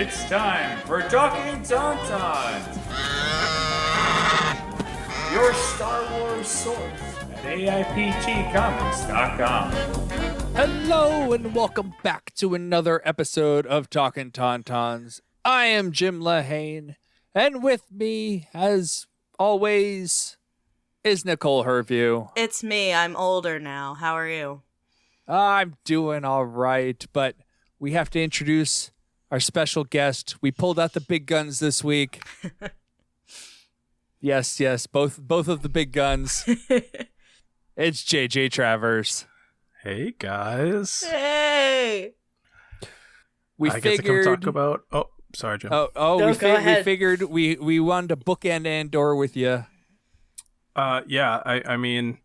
It's time for Talkin Tauntauns, your Star Wars source at AIPTcomics.com. Hello and welcome back to another episode of Talkin Tauntauns. I am Jim Lehane, and with me, as always, is Nicole Herview. It's me. I'm older now. How are you? I'm doing all right, but we have to introduce our special guest. We pulled out the big guns this week. Yes, both of the big guns. It's JJ Travers. Hey guys. Hey. I get to come talk about. Oh, sorry, Jim. We figured we wanted to bookend Andor with you. Yeah. I mean,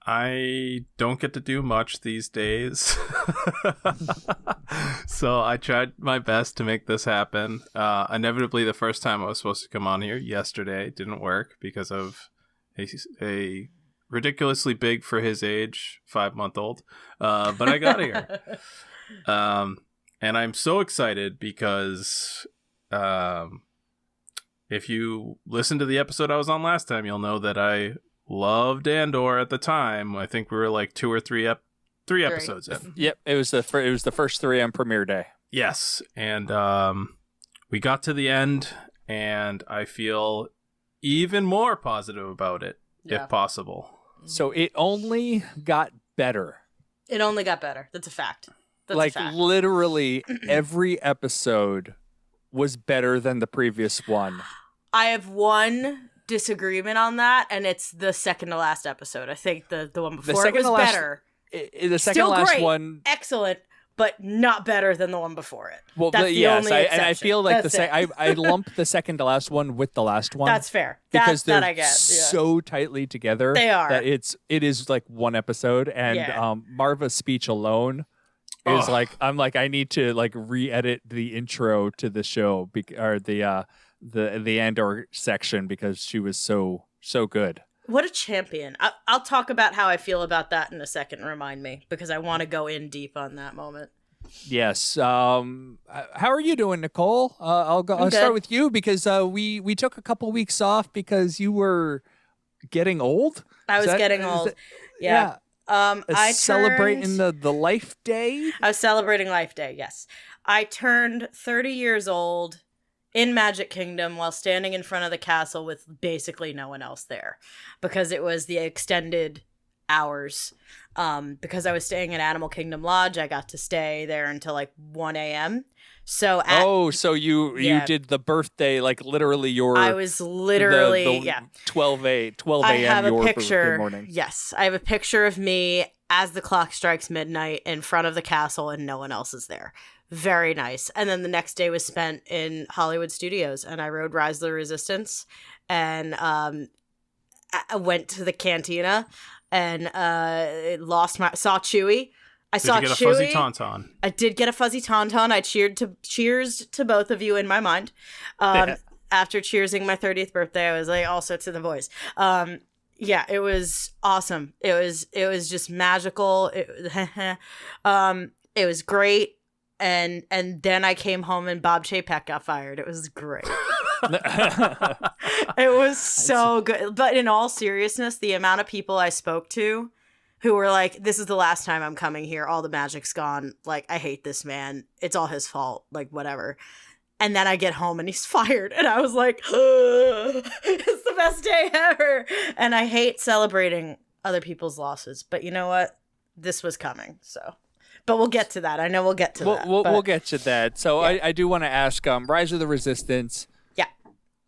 I don't get to do much these days. So I tried my best to make this happen. Inevitably, the first time I was supposed to come on here yesterday didn't work because of a ridiculously big for his age 5-month-old. But I got here. And I'm so excited because if you listen to the episode I was on last time, you'll know that I loved Andor at the time. I think we were like 2 or 3 episodes in. Yep, it was the first 3 on premiere day. Yes, and we got to the end, and I feel even more positive about it, if possible. So it only got better. It only got better. That's a fact. Literally every episode was better than the previous one. I have one disagreement on that, and it's the second to last episode. I think the one before it was better. The second Still to last great, one, excellent, but not better than the one before it. Well, that's the only exception. I feel like I lump the second to last one with the last one. That's fair. Because they're I get. so tightly together. They are. That it is like one episode, and Marva's speech alone is I need to like re-edit the intro to the show or the Andor section because she was so good. What a champion. I'll talk about how I feel about that in a second. Remind me, because I want to go in deep on that moment. Yes. How are you doing, Nicole? I'll start with you because we took a couple weeks off because you were getting old. I was getting old. Yeah. I celebrating the Life Day. I was celebrating Life Day. Yes. I turned 30 years old in Magic Kingdom while standing in front of the castle with basically no one else there because it was the extended hours. Because I was staying at Animal Kingdom Lodge, I got to stay there until like 1 a.m. So so you did the birthday, like literally I was literally 12 a.m. I have your a picture. Birthday morning. Yes, I have a picture of me as the clock strikes midnight in front of the castle and no one else is there. Very nice. And then the next day was spent in Hollywood Studios, and I rode Rise of the Resistance, and I went to the cantina, and saw Chewie. Did you get a fuzzy tauntaun? I did get a fuzzy tauntaun. I cheers to both of you in my mind. After cheersing my 30th birthday, I was like, also to the boys. Yeah, it was awesome. It was just magical. It was great. And then I came home and Bob Chapek got fired. It was great. It was so good. But in all seriousness, the amount of people I spoke to who were like, this is the last time I'm coming here. All the magic's gone. Like, I hate this man. It's all his fault. Like, whatever. And then I get home and he's fired. And I was like, it's the best day ever. And I hate celebrating other people's losses. But you know what? This was coming. So. But we'll get to that. I know we'll get to that. We'll get to that. So yeah. I do want to ask, Rise of the Resistance. Yeah.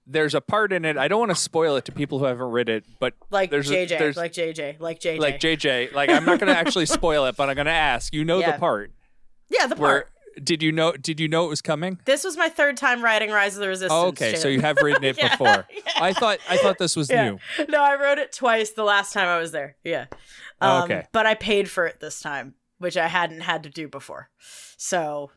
There's a part in it. I don't want to spoil it to people who haven't read it, but like JJ. Like I'm not going to actually spoil it, but I'm going to ask. You know the part. Yeah, the part. Did you know it was coming? This was my 3rd time writing Rise of the Resistance. Oh, okay, so you have written it before. Yeah. I thought this was new. No, I wrote it twice the last time I was there. Yeah. Okay. But I paid for it this time, which I hadn't had to do before. So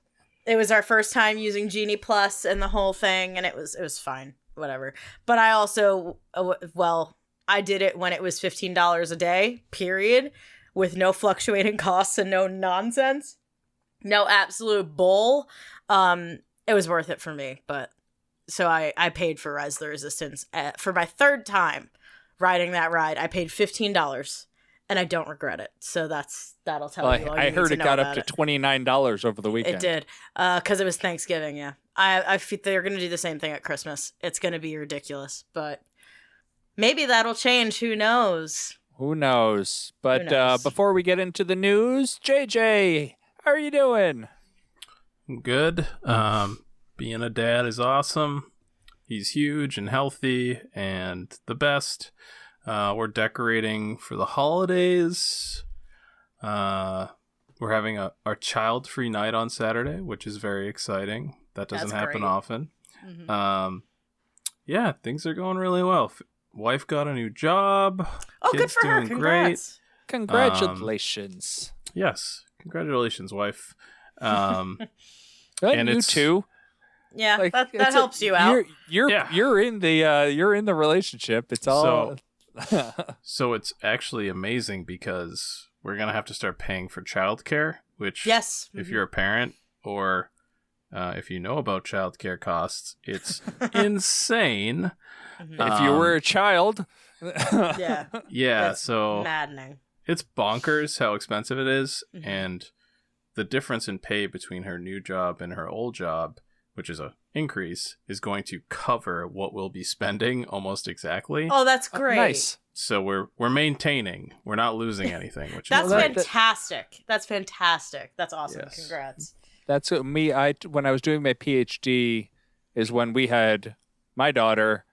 it was our first time using Genie Plus and the whole thing, and it was fine, whatever. But I also, I did it when it was $15 a day, period, with no fluctuating costs and no nonsense, no absolute bull. it was worth it for me. But so I paid for Rise of the Resistance for my third time riding that ride. I paid $15, and I don't regret it. So that'll tell you all you I need heard to it know got about up to $29 over the weekend. It did, because it was Thanksgiving. Yeah, I feel they're gonna do the same thing at Christmas. It's gonna be ridiculous, but maybe that'll change. Who knows? Who knows? But Who knows? Before we get into the news, JJ, how are you doing? Good. Being a dad is awesome. He's huge and healthy and the best. We're decorating for the holidays. We're having our child-free night on Saturday, which is very exciting. That doesn't happen often. Mm-hmm. Yeah, things are going really well. Wife got a new job. Oh, Kids good for her! doing Congrats. Congratulations. Yes, congratulations, wife. Good, and you too. Yeah, Like, that it's helps you out. You're in the relationship. It's all So it's actually amazing because we're gonna have to start paying for childcare. Which, yes, if you're a parent or if you know about childcare costs, it's insane. if you were a child. Yeah, Yeah. So maddening. it's bonkers how expensive it is, Mm-hmm. and the difference in pay between her new job and her old job, which is a increase, is going to cover what we'll be spending almost exactly. Oh, that's great. Nice. So we're maintaining. We're not losing anything, which That's is great. fantastic. That's fantastic. That's awesome. Yes. Congrats. That's what when I was doing my PhD is when we had my daughter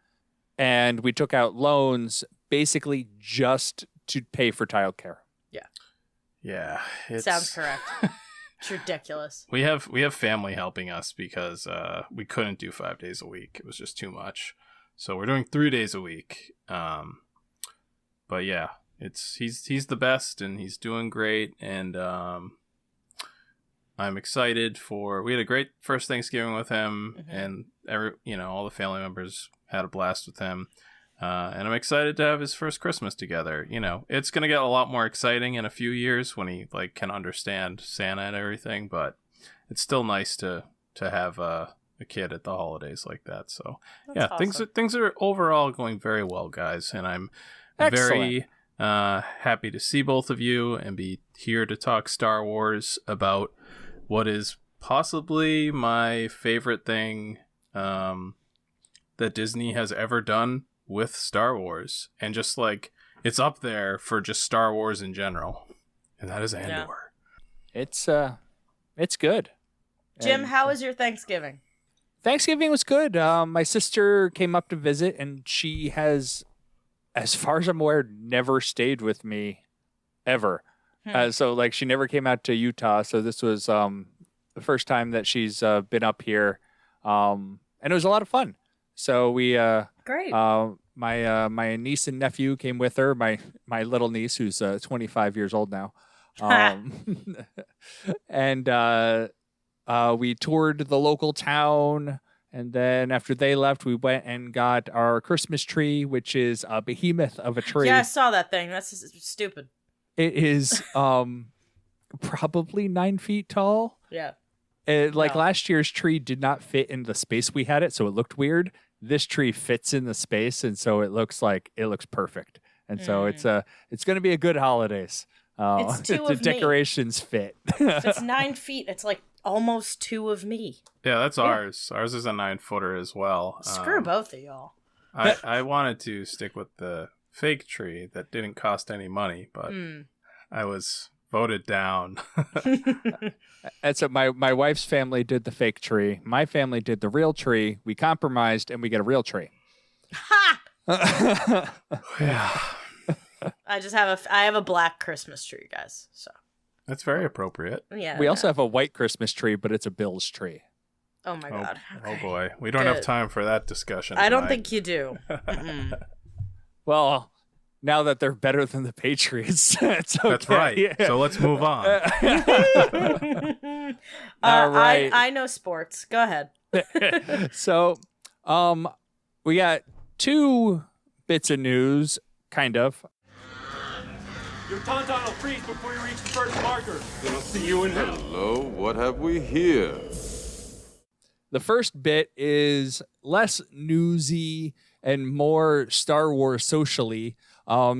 and we took out loans basically just to pay for childcare. Yeah, Sounds correct. It's ridiculous. We have family helping us because we couldn't do 5 days a week. It was just too much. So we're doing 3 days a week. But yeah, he's the best and he's doing great, and I'm excited we had a great first Thanksgiving with him, and all the family members had a blast with him. And I'm excited to have his first Christmas together. It's going to get a lot more exciting in a few years when he can understand Santa and everything, but it's still nice to have a kid at the holidays like that. So That's awesome. things are overall going very well, guys. And I'm very happy to see both of you and be here to talk Star Wars about what is possibly my favorite thing that Disney has ever done with Star Wars, and just it's up there for just Star Wars in general, and that is Andor. Yeah. It's good. Jim, And how was your Thanksgiving? Thanksgiving was good. My sister came up to visit, and she has, as far as I'm aware, never stayed with me ever. So she never came out to Utah. So this was the first time that she's been up here, and it was a lot of fun. So we Great. My niece and nephew came with her. My little niece, who's 25 years old now, and we toured the local town. And then after they left, we went and got our Christmas tree, which is a behemoth of a tree. Yeah, I saw that thing. That's stupid. It is probably 9 feet tall. Yeah. Last year's tree did not fit in the space we had it, so it looked weird. This tree fits in the space, and so it looks perfect. And so it's going to be a good holidays. It's two the of me. decorations fit. If it's 9 feet, it's almost 2 of me. Yeah, that's ours. Ours is a 9-footer as well. Screw both of y'all. I wanted to stick with the fake tree that didn't cost any money, but I was voted down. And so my wife's family did the fake tree. My family did the real tree. We compromised, and we get a real tree. Ha! Yeah, I have a black Christmas tree, guys. So that's very appropriate. yeah. We also have a white Christmas tree, but it's a Bill's tree. Oh my god. Oh Okay. boy, we don't have time for that discussion. I don't tonight. think you do. Well, now that they're better than the Patriots, it's okay. That's right. Yeah. So let's move on. All right. I know sports. Go ahead. So, we got 2 bits of news, kind of. Your tauntaun will freeze before you reach the first marker. Then I'll see you in hell. Hello, what have we here? The first bit is less newsy and more Star Wars socially.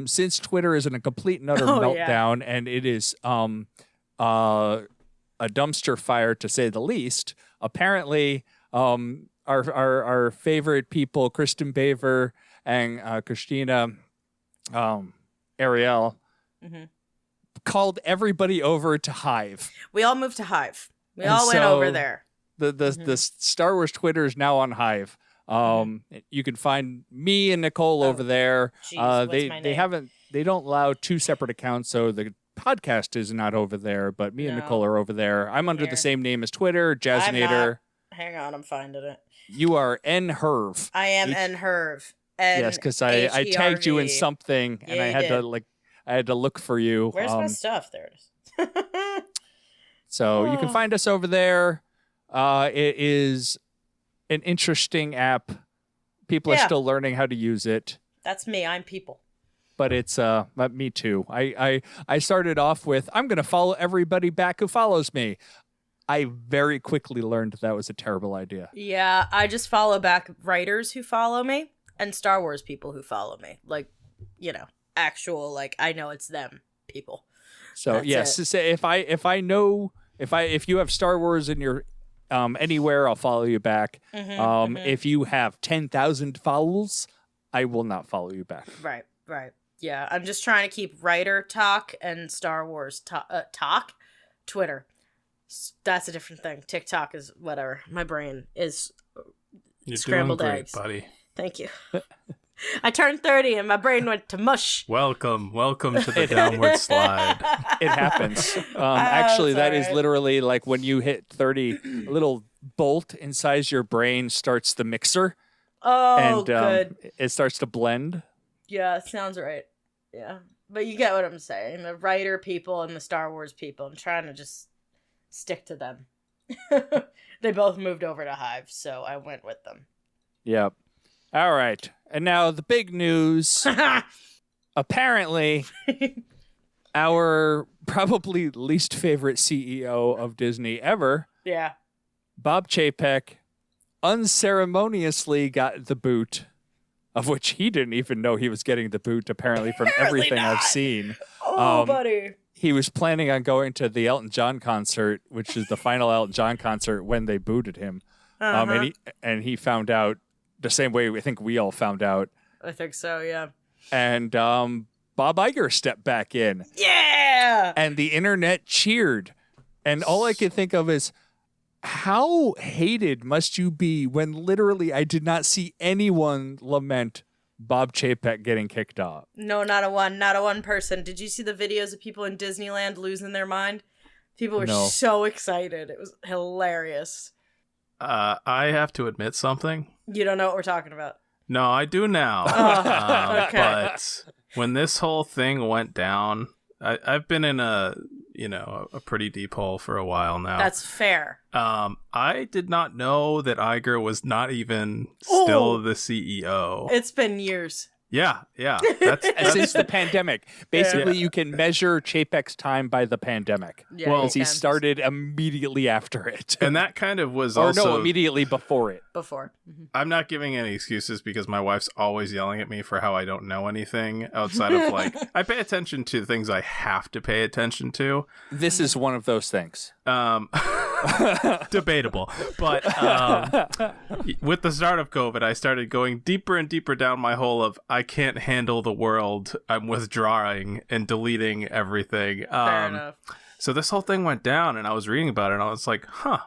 Since Twitter is in a complete and utter meltdown, and it is a dumpster fire to say the least. Apparently, our favorite people, Kristen Baver and Christina Ariel, called everybody over to Hive. We all moved to Hive. We all went over there. The Star Wars Twitter is now on Hive. You can find me and Nicole over there. Geez, they don't allow two separate accounts, so the podcast is not over there, but me and Nicole are over there. I'm under the same name as Twitter, Jazzinator. Hang on, I'm finding it. You are N Herv. I am N Herv. Yes, because I tagged you in something, and I had to look for you. Where's my stuff? There it is. So you can find us over there. It is an interesting app. People are still learning how to use it. That's me. I'm people. But it's me too. I started off with, I'm going to follow everybody back who follows me. I very quickly learned that was a terrible idea. Yeah, I just follow back writers who follow me and Star Wars people who follow me. Like, actual, like, I know it's them people. So That's yes, it. so if you have Star Wars in your anywhere, I'll follow you back. If you have 10,000 follows, I will not follow you back. Right. Yeah, I'm just trying to keep writer talk and Star Wars talk. Twitter. That's a different thing. TikTok is whatever. My brain is scrambled doing great, eggs. buddy. Thank you. I turned 30 and my brain went to mush. Welcome to the downward slide. It happens. Actually, that is right. literally like when you hit 30, a little bolt inside your brain starts the mixer. Oh, and good. It starts to blend. Yeah, sounds right. Yeah. But you get what I'm saying. The writer people and the Star Wars people. I'm trying to just stick to them. They both moved over to Hive, so I went with them. Yep. All right. And now the big news. Apparently, our probably least favorite CEO of Disney ever, Yeah. Bob Chapek, unceremoniously got the boot, of which he didn't even know he was getting the boot, apparently, from everything I've seen. Oh, buddy. He was planning on going to the Elton John concert, which is the final Elton John concert, when they booted him. And he found out the same way I think we all found out. I think so, yeah. And Bob Iger stepped back in. Yeah! And the internet cheered. And all I could think of is, how hated must you be when literally I did not see anyone lament Bob Chapek getting kicked off? No, not a one person. Did you see the videos of people in Disneyland losing their mind? People were so excited. It was hilarious. I have to admit something. You don't know what we're talking about. No, I do now. Okay. But when this whole thing went down, I've been in a pretty deep hole for a while now. That's fair. I did not know that Iger was not even still the CEO. It's been years. Yeah. That's Since the pandemic. Basically, you can measure Chapek's time by the pandemic. Yeah, because he started immediately after it. and that kind of was or also... no, immediately before it. Before. I'm not giving any excuses because my wife's always yelling at me for how I don't know anything outside of I pay attention to things I have to pay attention to. This is one of those things. Debatable. But with the start of COVID, I started going deeper and deeper down my hole of I can't handle the world. I'm withdrawing and deleting everything. Fair enough. So this whole thing went down and I was reading about it and I was like, huh,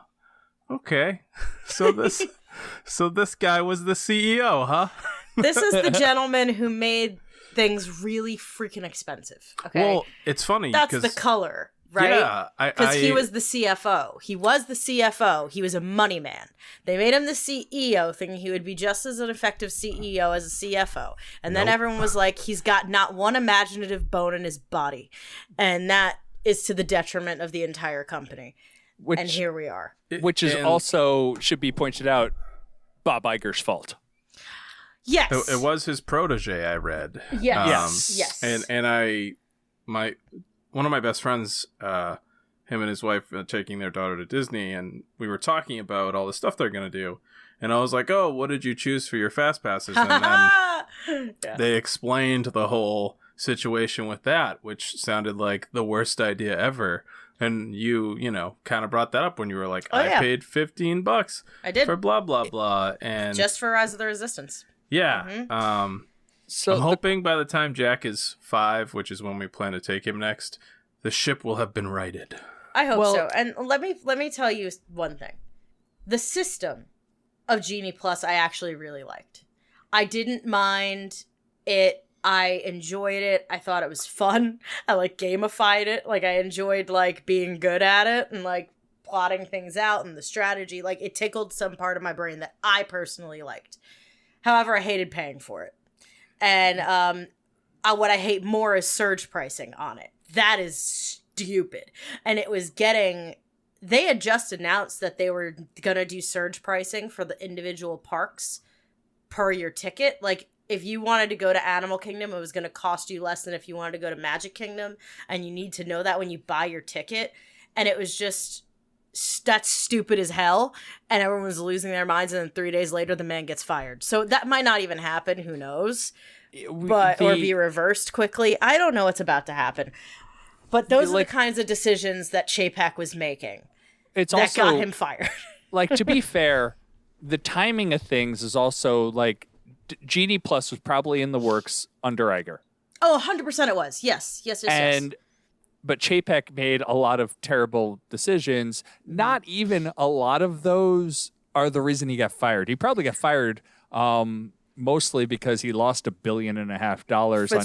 okay. So this guy was the CEO, huh? This is the gentleman who made things really freaking expensive. Okay. Well, it's funny. That's the color. Right? Yeah. Because he was the CFO. He was the CFO. He was a money man. They made him the CEO, thinking he would be just as an effective CEO as a CFO. And then everyone was like, he's got not one imaginative bone in his body. And that is to the detriment of the entire company. And here we are. Which is also, should be pointed out, Bob Iger's fault. Yes. It was his protege, I read. Yes. Yes. And one of my best friends, him and his wife taking their daughter to Disney, and we were talking about all the stuff they're going to do. And I was like, oh, what did you choose for your fast passes? And then they explained the whole situation with that, which sounded like the worst idea ever. And you kind of brought that up when you were like, I paid $15 I did. for blah, blah, blah. And just for Rise of the Resistance. Yeah. Mm-hmm. So I'm hoping by the time Jack is 5, which is when we plan to take him next, the ship will have been righted. I hope so. And let me tell you one thing. The system of Genie Plus I actually really liked. I didn't mind it. I enjoyed it. I thought it was fun. I gamified it. I enjoyed being good at it and plotting things out and the strategy. It tickled some part of my brain that I personally liked. However, I hated paying for it. And what I hate more is surge pricing on it. That is stupid. And it was they had just announced that they were going to do surge pricing for the individual parks per your ticket. If you wanted to go to Animal Kingdom, it was going to cost you less than if you wanted to go to Magic Kingdom. And you need to know that when you buy your ticket. And it was just, that's stupid as hell. And everyone was losing their minds. And then 3 days later, the man gets fired. So that might not even happen. Who knows? Or be reversed quickly. I don't know what's about to happen. But those are the kinds of decisions that Chapek was making. That also got him fired. To be fair, the timing of things is also Genie Plus was probably in the works under Iger. Oh, 100% it was. Yes. But Chapek made a lot of terrible decisions. Not even a lot of those are the reason he got fired. He probably got fired mostly because he lost $1.5 billion on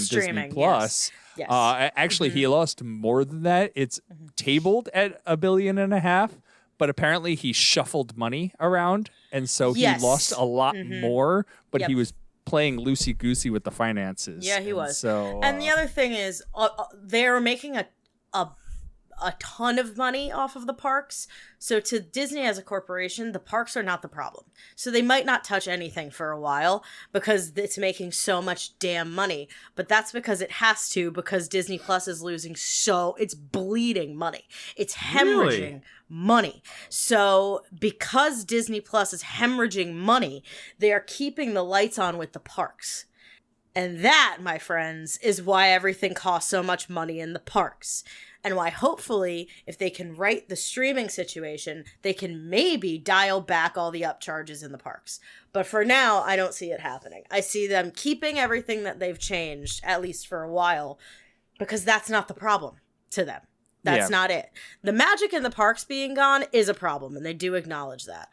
Disney Plus. Yes. Actually, he lost more than that. It's tabled at $1.5 billion, but apparently he shuffled money around, and so he lost a lot more. But he was playing loosey-goosey with the finances. Yeah, he was. So, and the other thing is, they're making a ton of money off of the parks. So to Disney as a corporation, the parks are not the problem. So they might not touch anything for a while because it's making so much damn money. But that's because it has to, because Disney Plus is losing it's bleeding money. It's hemorrhaging money. So because Disney Plus is hemorrhaging money, they are keeping the lights on with the parks. And that, my friends, is why everything costs so much money in the parks. And why, hopefully, if they can right the streaming situation, they can maybe dial back all the upcharges in the parks. But for now, I don't see it happening. I see them keeping everything that they've changed, at least for a while, because that's not the problem to them. That's not it. The magic in the parks being gone is a problem, and they do acknowledge that.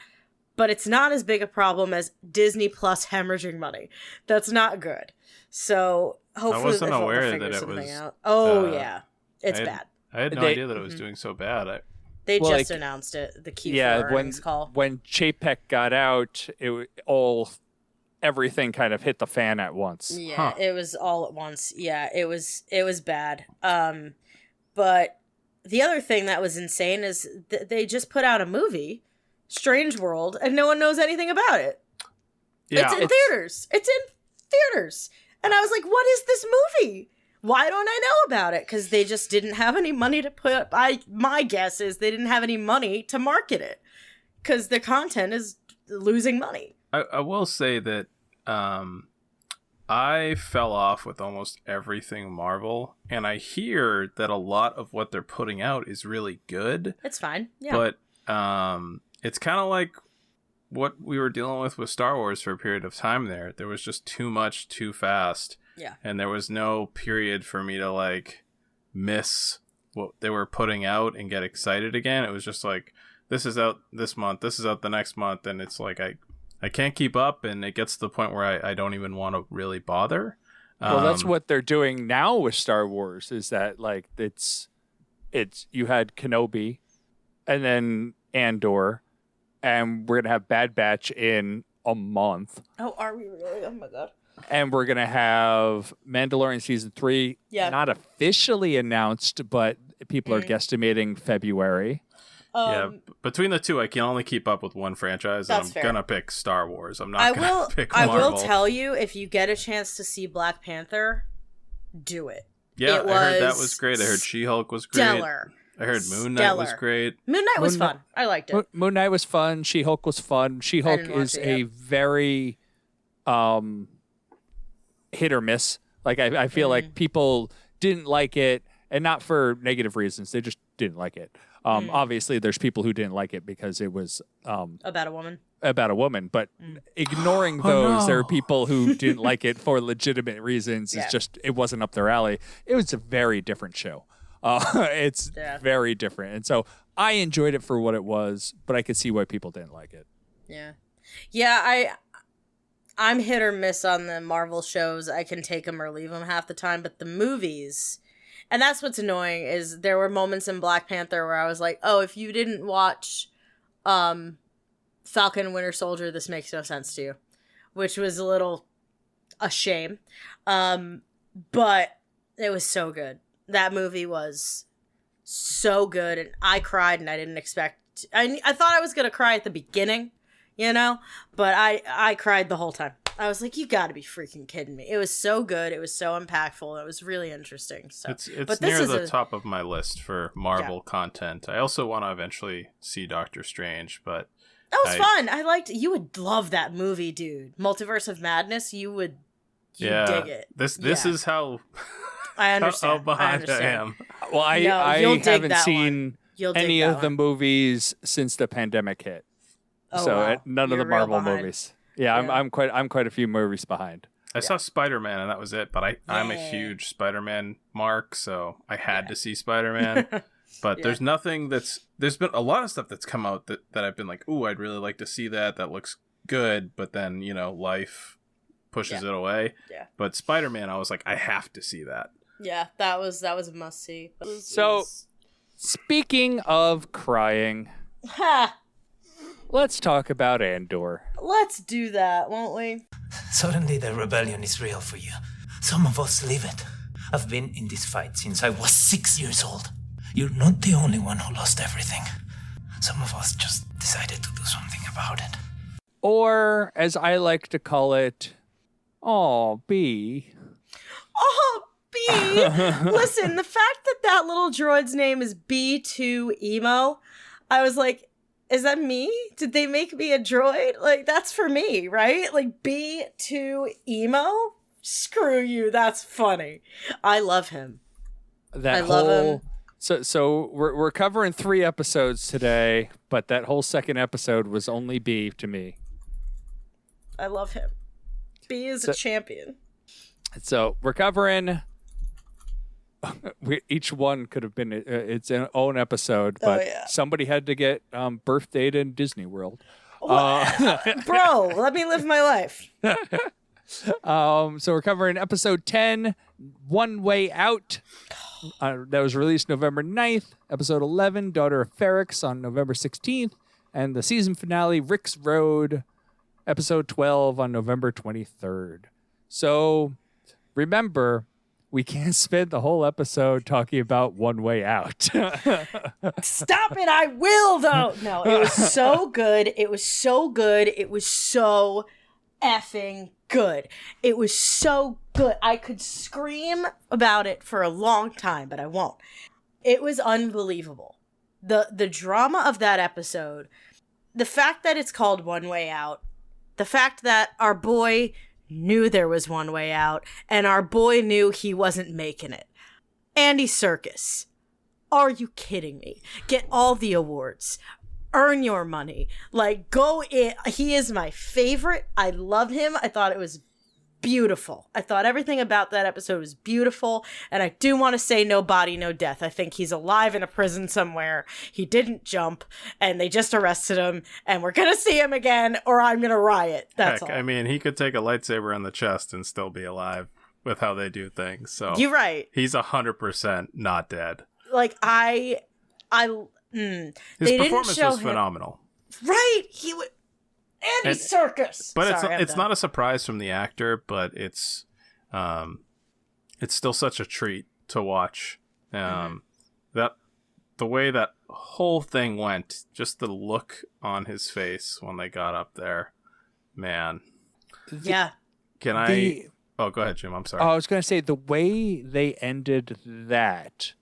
But it's not as big a problem as Disney Plus hemorrhaging money. That's not good. So hopefully I wasn't aware figure that it something was. out. Oh yeah, it's bad. I had no idea that it was doing so bad. They just announced it. The Q4 earnings call. When Chapek got out, everything kind of hit the fan at once. Yeah, It was all at once. Yeah, it was bad. But the other thing that was insane is they just put out a movie, Strange World, and no one knows anything about it. Yeah, it's in theaters. It's in theaters. And I was like, what is this movie? Why don't I know about it? Because they just didn't have any money to put. My guess is they didn't have any money to market it because the content is losing money. I will say that I fell off with almost everything Marvel, and I hear that a lot of what they're putting out is really good. It's fine, yeah. But it's kind of like what we were dealing with Star Wars for a period of time there. There was just too much too fast. Yeah. And there was no period for me to miss what they were putting out and get excited again. It was just this is out this month, this is out the next month, and it's I can't keep up, and it gets to the point where I don't even want to really bother. Well, that's what they're doing now with Star Wars, is that it's you had Kenobi and then Andor, and we're going to have Bad Batch in a month. Oh, are we really? Oh my God. And we're going to have Mandalorian Season 3, not officially announced, but people are guesstimating February. Between the two, I can only keep up with one franchise, and I'm going to pick Star Wars. I'm not going to pick Marvel. I will tell you, if you get a chance to see Black Panther, do it. Yeah, I heard that was great. I heard She-Hulk was great. Stellar. I heard Moon Knight was stellar. great. Moon Knight was fun. I liked it. Moon Knight was fun. She-Hulk was fun. She-Hulk didn't watch is it a yet. very hit or miss. Like I feel like people didn't like it, and not for negative reasons. They just didn't like it. Obviously, there's people who didn't like it because it was About a woman. about a woman, but ignoring those, there are people who didn't like it for legitimate reasons. Yeah. It's just it wasn't up their alley. It was a very different show. It's very different, and so I enjoyed it for what it was, but I could see why people didn't like it. Yeah. I'm hit or miss on the Marvel shows. I can take them or leave them half the time, but the movies, and that's what's annoying, is there were moments in Black Panther where I was like, oh, if you didn't watch Falcon and Winter Soldier, this makes no sense to you, which was a shame. But it was so good. That movie was so good, and I cried, and I didn't expect. I thought I was gonna cry at the beginning, but I cried the whole time. I was like, you got to be freaking kidding me! It was so good. It was so impactful. It was really interesting. So It's but near the top of my list for Marvel content. I also want to eventually see Doctor Strange, but that was fun. I liked. You would love that movie, dude. Multiverse of Madness. You would. You dig it. This is how. I understand. How behind I am. Well, I haven't seen any of the movies since the pandemic hit. Oh, So wow. none of You're the real Marvel behind. movies. Yeah, Yeah. I'm quite a few movies behind. I saw Spider-Man and that was it, but I'm a huge Spider-Man mark, so I had to see Spider-Man. But there's nothing there's been a lot of stuff that's come out that I've been like, ooh, I'd really like to see that. That looks good, but then, life pushes it away. Yeah. But Spider-Man, I was like, I have to see that. Yeah, that was a must see. So, speaking of crying, let's talk about Andor. Let's do that, won't we? Suddenly the rebellion is real for you. Some of us live it. I've been in this fight since I was 6 years old. You're not the only one who lost everything. Some of us just decided to do something about it. Or, as I like to call it, B. Oh, B! Listen, the fact that little droid's name is B2 Emo, I was like, is that me? Did they make me a droid? Like, that's for me, right? Like, B2 Emo? Screw you, that's funny. I love him. Love him. So we're covering 3 episodes today, but that whole second episode was only B to me. I love him. B is a champion. So we're covering. Each one could have been its own episode, but somebody had to get birthdayed in Disney World. Bro, let me live my life. So we're covering episode 10, One Way Out. That was released November 9th. Episode 11, Daughter of Ferrix, on November 16th. And the season finale, Rix Road, episode 12, on November 23rd. So remember, we can't spend the whole episode talking about One Way Out. Stop it, I will, though. No, it was so good. It was so good. It was so effing good. It was so good. I could scream about it for a long time, but I won't. It was unbelievable. The drama of that episode, the fact that it's called One Way Out, the fact that our boy knew there was one way out, and our boy knew he wasn't making it. Andy Serkis, are you kidding me? Get all the awards. Earn your money. Like, go in. He is my favorite. I love him. I thought it was beautiful. I thought everything about that episode was beautiful, and I do want to say no body, no death. I think he's alive in a prison somewhere. He didn't jump, and they just arrested him, and we're gonna see him again, or I'm gonna riot. That's all. I mean, he could take a lightsaber in the chest and still be alive with how they do things. So you're right. He's 100% not dead. Like, his performance was phenomenal. Right? He would. Andy Serkis. But Sorry, it's not a surprise from the actor, but it's still such a treat to watch. That the way that whole thing went, just the look on his face when they got up there, man. Yeah. Can I? Oh, go ahead, Jim. I'm sorry. I was going to say the way they ended that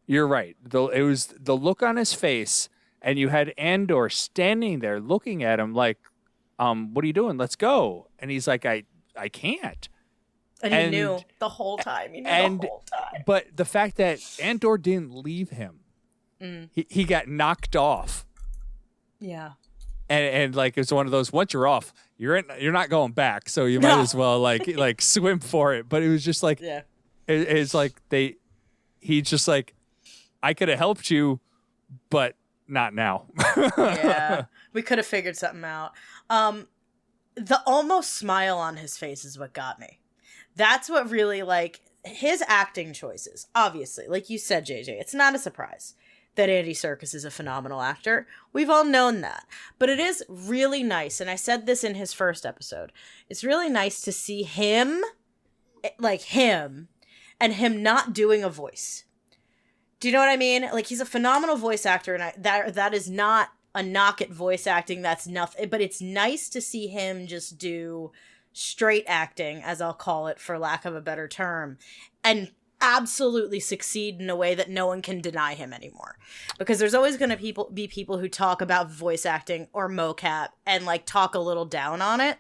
You're right. It was the look on his face, and you had Andor standing there looking at him like, what are you doing? Let's go. And he's like, I can't. And he knew the whole time. He knew the whole time. But the fact that Andor didn't leave him, he got knocked off. Yeah. And like it's one of those, once you're off, you're not going back. So you might as well like swim for it. But it was just like, it's like he's just like, I could have helped you, but not now. Yeah, we could have figured something out. The almost smile on his face is what got me. That's what really, like, his acting choices. Obviously, like you said, JJ, it's not a surprise that Andy Serkis is a phenomenal actor. We've all known that. But it is really nice, and I said this in his first episode, it's really nice to see him, like him, and him not doing a voice. Do you know what I mean? Like, he's a phenomenal voice actor, and that is not a knock at voice acting. That's nothing. But it's nice to see him just do straight acting, as I'll call it, for lack of a better term, and absolutely succeed in a way that no one can deny him anymore. Because there's always going to be people who talk about voice acting or mocap and, like, talk a little down on it.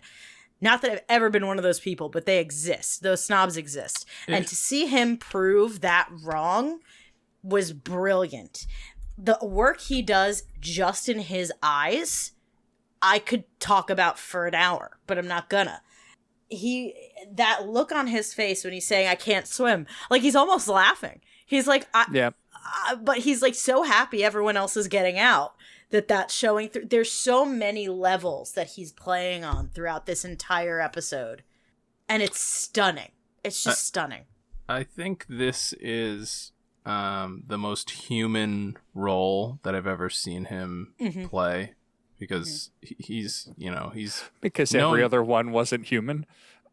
Not that I've ever been one of those people, but they exist. Those snobs exist. Yeah. And to see him prove that wrong was brilliant. The work he does just in his eyes, I could talk about for an hour, but I'm not gonna. That look on his face when he's saying, I can't swim, like he's almost laughing. He's like, but he's like so happy everyone else is getting out that's showing through. There's so many levels that he's playing on throughout this entire episode. And it's stunning. It's just stunning. I think this is the most human role that I've ever seen him play, because he's because every other one wasn't human.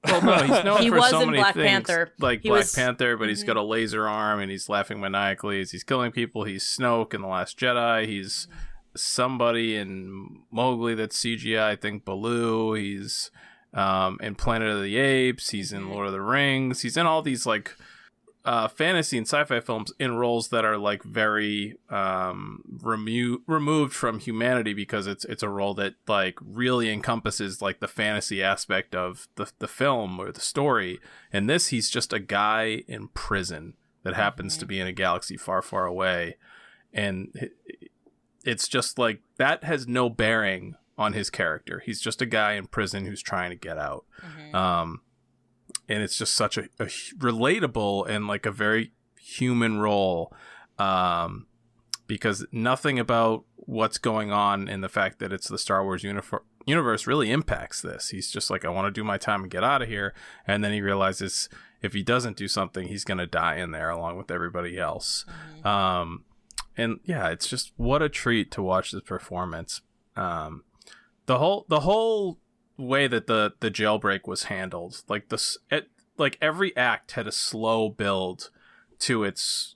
Well, no, he's known for so many Black things, Panther. like Black Panther, but he's got a laser arm and he's laughing maniacally as he's killing people. He's Snoke in The Last Jedi. He's somebody in Mowgli that's CGI. I think Baloo. He's in Planet of the Apes. He's in Lord of the Rings. He's in all these like fantasy and sci-fi films in roles that are like very removed from humanity, because it's a role that like really encompasses like the fantasy aspect of the film or the story. And this, he's just a guy in prison that happens to be in a galaxy far, far away, and it's just like that has no bearing on his character. He's just a guy in prison who's trying to get out. And it's just such a relatable and like a very human role, because nothing about what's going on in the fact that it's the Star Wars universe really impacts this. He's just like, I want to do my time and get out of here. And then he realizes if he doesn't do something, he's going to die in there along with everybody else. And yeah, it's just what a treat to watch this performance. The whole way that the jailbreak was handled, like like every act had a slow build to its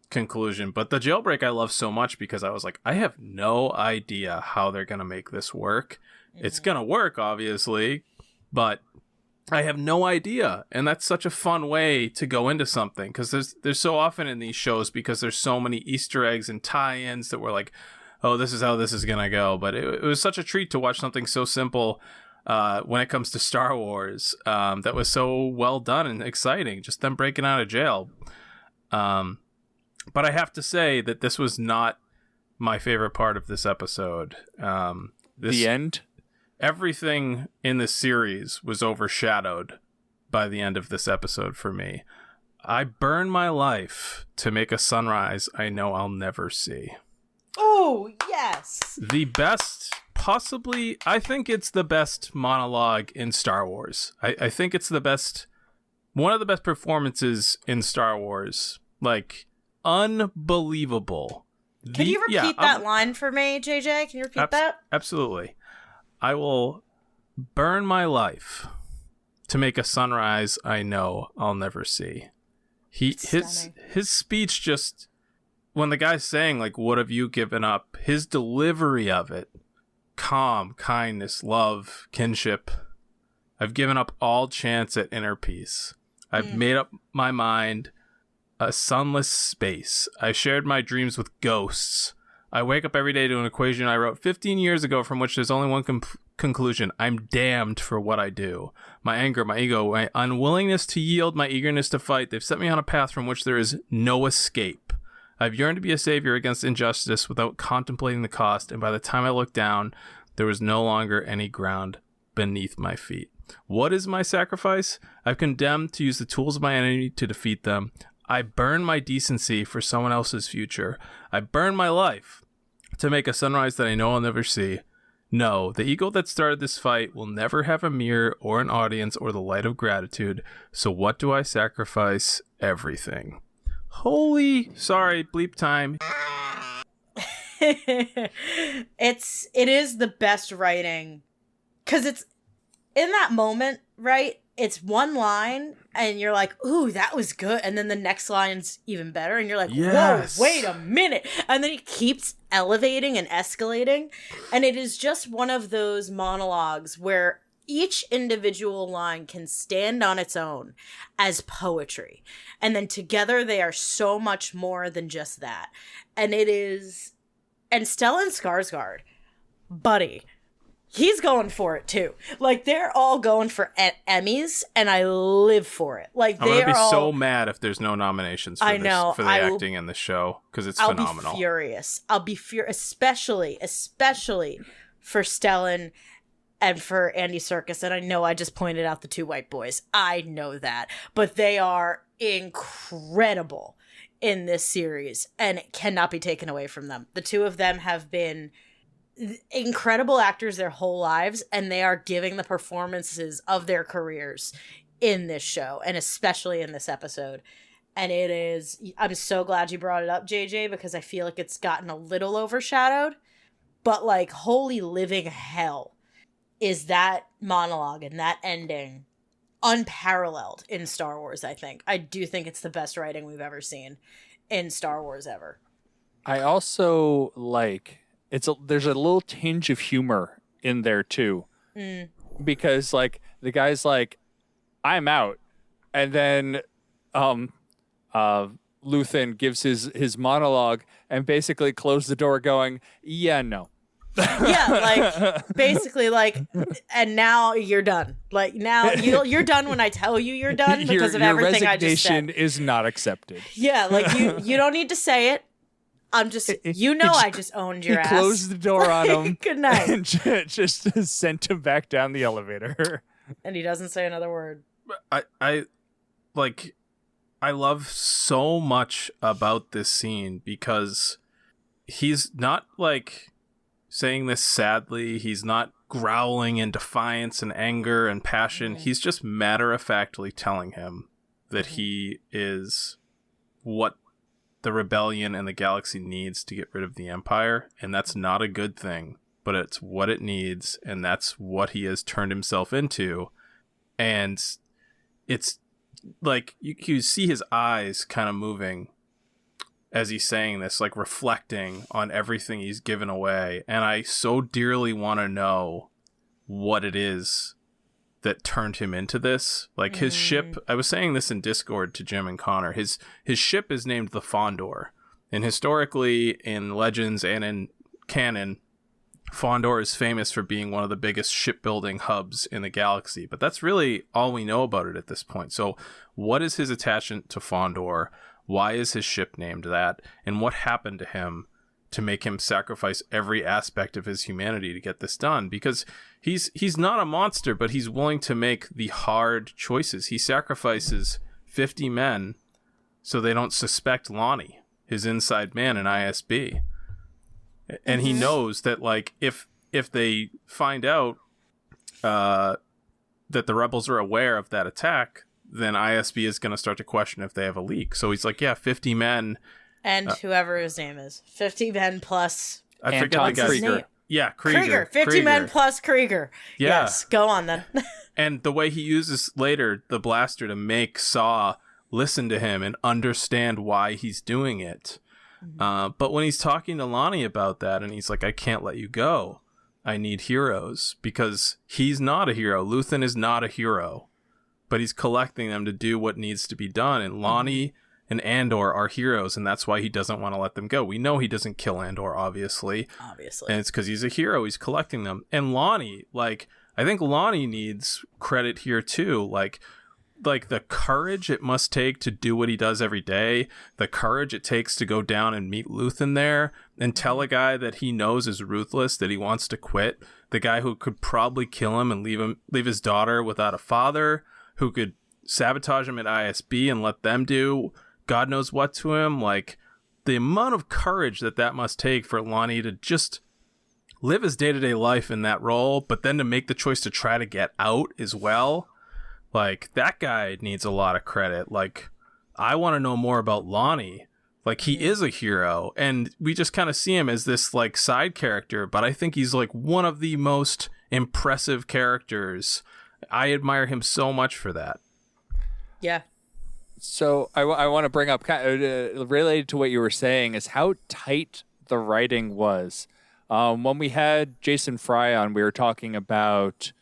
conclusion, but the jailbreak I love so much because I was like, I have no idea how they're gonna make this work. It's gonna work, obviously, but I have no idea. And that's such a fun way to go into something, because there's so often in these shows, because there's so many Easter eggs and tie-ins that we're like, oh, this is how this is gonna go. But it was such a treat to watch something so simple when it comes to Star Wars, that was so well done and exciting, just them breaking out of jail. But I have to say that this was not my favorite part of this episode. The end? Everything in the series was overshadowed by the end of this episode for me. I burn my life to make a sunrise I know I'll never see. Oh, yes! The best... Possibly, I think it's the best monologue in Star Wars. I think it's one of the best performances in Star Wars. Like, unbelievable. Can you repeat that line for me, JJ? Can you repeat that? Absolutely. I will burn my life to make a sunrise I know I'll never see. His speech just, when the guy's saying, like, what have you given up? His delivery of it. Calm, kindness, love, kinship. I've given up all chance at inner peace. I've made up my mind. a sunless space. I shared my dreams with ghosts. I wake up every day to an equation I wrote 15 years ago from which there's only one conclusion. I'm damned for what I do. My anger, my ego, my unwillingness to yield, my eagerness to fight, they've set me on a path from which there is no escape. I've yearned to be a savior against injustice without contemplating the cost, and by the time I looked down, there was no longer any ground beneath my feet. What is my sacrifice? I've condemned to use the tools of my enemy to defeat them. I burn my decency for someone else's future. I burn my life to make a sunrise that I know I'll never see. No, the ego that started this fight will never have a mirror or an audience or the light of gratitude. So what do I sacrifice? Everything. Sorry, bleep time. It is the best writing, because it's in that moment, right? It's one line and you're like, ooh, that was good. And then the next line's even better. And you're like, yes. Whoa, wait a minute. And then it keeps elevating and escalating. And it is just one of those monologues where each individual line can stand on its own as poetry. And then together they are so much more than just that. And Stellan Skarsgård, buddy, he's going for it too. Like, they're all going for Emmys, and I live for it. Like, I'm gonna be so mad if there's no nominations for the acting in the show, because it's phenomenal. I'll be furious. Especially for Stellan and for Andy Serkis. And I know I just pointed out the two white boys. I know that, but they are incredible in this series, and it cannot be taken away from them. The two of them have been incredible actors their whole lives, and they are giving the performances of their careers in this show, and especially in this episode. And I'm so glad you brought it up, JJ, because I feel like it's gotten a little overshadowed, but like, holy living hell is that monologue and that ending unparalleled in Star Wars. I do think it's the best writing we've ever seen in Star Wars ever. I also like there's a little tinge of humor in there too, because like the guy's like, I'm out, and then Luthen gives his monologue and basically closed the door going, yeah, no. Yeah, like, basically, like, and now you're done. Like, now you're done when I tell you you're done, because of everything I just said. Your resignation is not accepted. Yeah, like, you don't need to say it. I'm just, I just owned your ass. He closed the door on him. Good night. And just sent him back down the elevator. And he doesn't say another word. I love so much about this scene, because he's not like saying this sadly. He's not growling in defiance and anger and passion. He's just matter-of-factly telling him that he is what the rebellion and the galaxy needs to get rid of the Empire, and that's not a good thing, but it's what it needs, and that's what he has turned himself into. And it's like you see his eyes kind of moving as he's saying this, like reflecting on everything he's given away. And I so dearly want to know what it is that turned him into this. Like his ship, I was saying this in Discord to Jim and Connor, his ship is named the Fondor. And historically, in Legends and in canon, Fondor is famous for being one of the biggest shipbuilding hubs in the galaxy. But that's really all we know about it at this point. So what is his attachment to Fondor? Why is his ship named that? And what happened to him to make him sacrifice every aspect of his humanity to get this done? Because he's not a monster, but he's willing to make the hard choices. He sacrifices 50 men so they don't suspect Lonnie, his inside man in ISB. And he knows that, like, if they find out that the rebels are aware of that attack, then ISB is going to start to question if they have a leak. So he's like, yeah, 50 men. And whoever his name is. 50 men plus... I forget the guy's name. Yeah, Krieger. 50 men plus Krieger. Yeah. Yes, go on then. And the way he uses later the blaster to make Saw listen to him and understand why he's doing it. But when he's talking to Lonnie about that, and he's like, I can't let you go. I need heroes. Because he's not a hero. Luthen is not a hero. But he's collecting them to do what needs to be done. And Lonnie and Andor are heroes, and that's why he doesn't want to let them go. We know he doesn't kill Andor, obviously. And it's because he's a hero. He's collecting them. And Lonnie, like, I think Lonnie needs credit here too. Like the courage it must take to do what he does every day, the courage it takes to go down and meet Luthen there and tell a guy that he knows is ruthless that he wants to quit, the guy who could probably kill him and leave his daughter without a father, who could sabotage him at ISB and let them do God knows what to him. Like, the amount of courage that must take for Lonnie to just live his day-to-day life in that role, but then to make the choice to try to get out as well. Like, that guy needs a lot of credit. Like, I want to know more about Lonnie. Like, he is a hero, and we just kind of see him as this, like, side character, but I think he's, like, one of the most impressive characters. I admire him so much for that. Yeah. So I want to bring up, related to what you were saying, is how tight the writing was. When we had Jason Fry on, we were talking about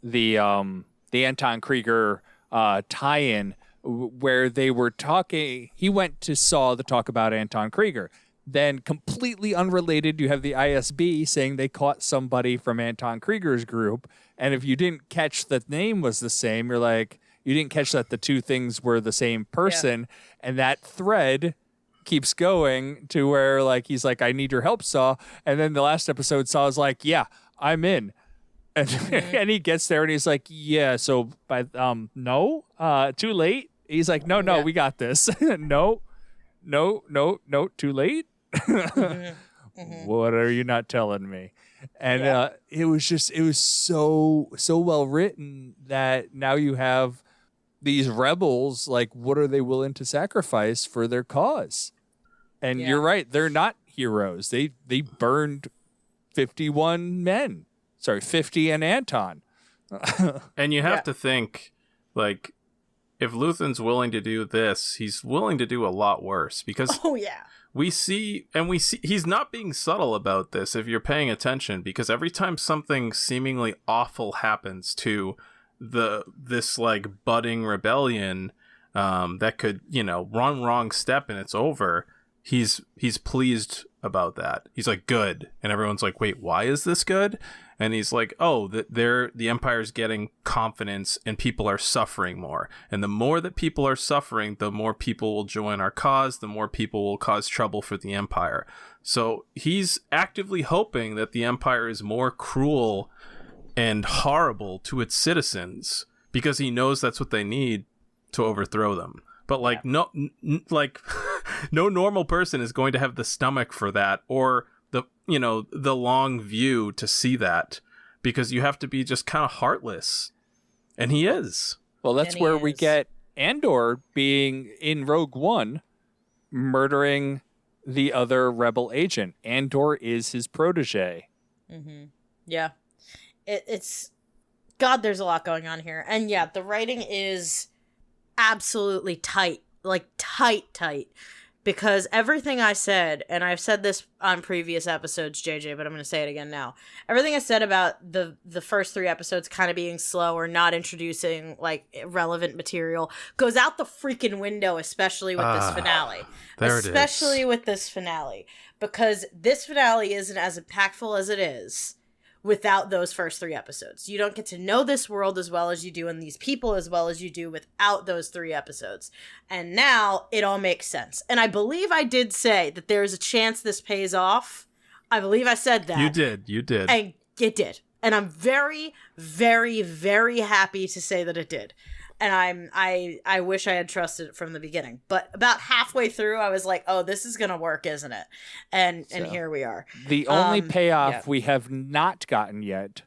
the Anton Krieger tie-in, where they were talking. He went to Saw to talk about Anton Krieger. Then, completely unrelated, you have the ISB saying they caught somebody from Anton Krieger's group. And if you didn't catch that name was the same, you're like, you didn't catch that the two things were the same person. Yeah. And that thread keeps going to where, like, he's like, I need your help, Saw. And then the last episode, Saw's like, yeah, I'm in. And, and he gets there and he's like, yeah, so no, too late. He's like, no, we got this. no, too late. What are you not telling me? And it was so well written that now you have these rebels, like, what are they willing to sacrifice for their cause? And you're right, they're not heroes. They burned 51 men. Sorry, 50 and Anton. And you have to think, like, if Luthen's willing to do this, he's willing to do a lot worse, because we see he's not being subtle about this if you're paying attention, because every time something seemingly awful happens to this like budding rebellion that could, wrong step and it's over, he's pleased about that. He's like, good. And everyone's like, wait, why is this good? And he's like, oh, the Empire's getting confidence and people are suffering more. And the more that people are suffering, the more people will join our cause, the more people will cause trouble for the Empire. So he's actively hoping that the Empire is more cruel and horrible to its citizens, because he knows that's what they need to overthrow them. But no normal person is going to have the stomach for that, or the long view to see that, because you have to be just kind of heartless. And he is. Well, that's where we get Andor being in Rogue One, murdering the other rebel agent. Andor is his protege. Mm-hmm. Yeah. It's God, there's a lot going on here. And yeah, the writing is absolutely tight. Like tight. Because everything I said, and I've said this on previous episodes, JJ, but I'm going to say it again now. Everything I said about the first 3 episodes kind of being slow or not introducing, like, relevant material goes out the freaking window, especially with this finale. Especially with this finale. Because this finale isn't as impactful as it is without those first 3 episodes. You don't get to know this world as well as you do and these people as well as you do without those 3 episodes. And now it all makes sense. And I believe I did say that there's a chance this pays off. I believe I said that. You did. And it did. And I'm very, very, very happy to say that it did. And I wish I had trusted it from the beginning. But about halfway through, I was like, oh, this is going to work, isn't it? And here we are. The only payoff we have not gotten yet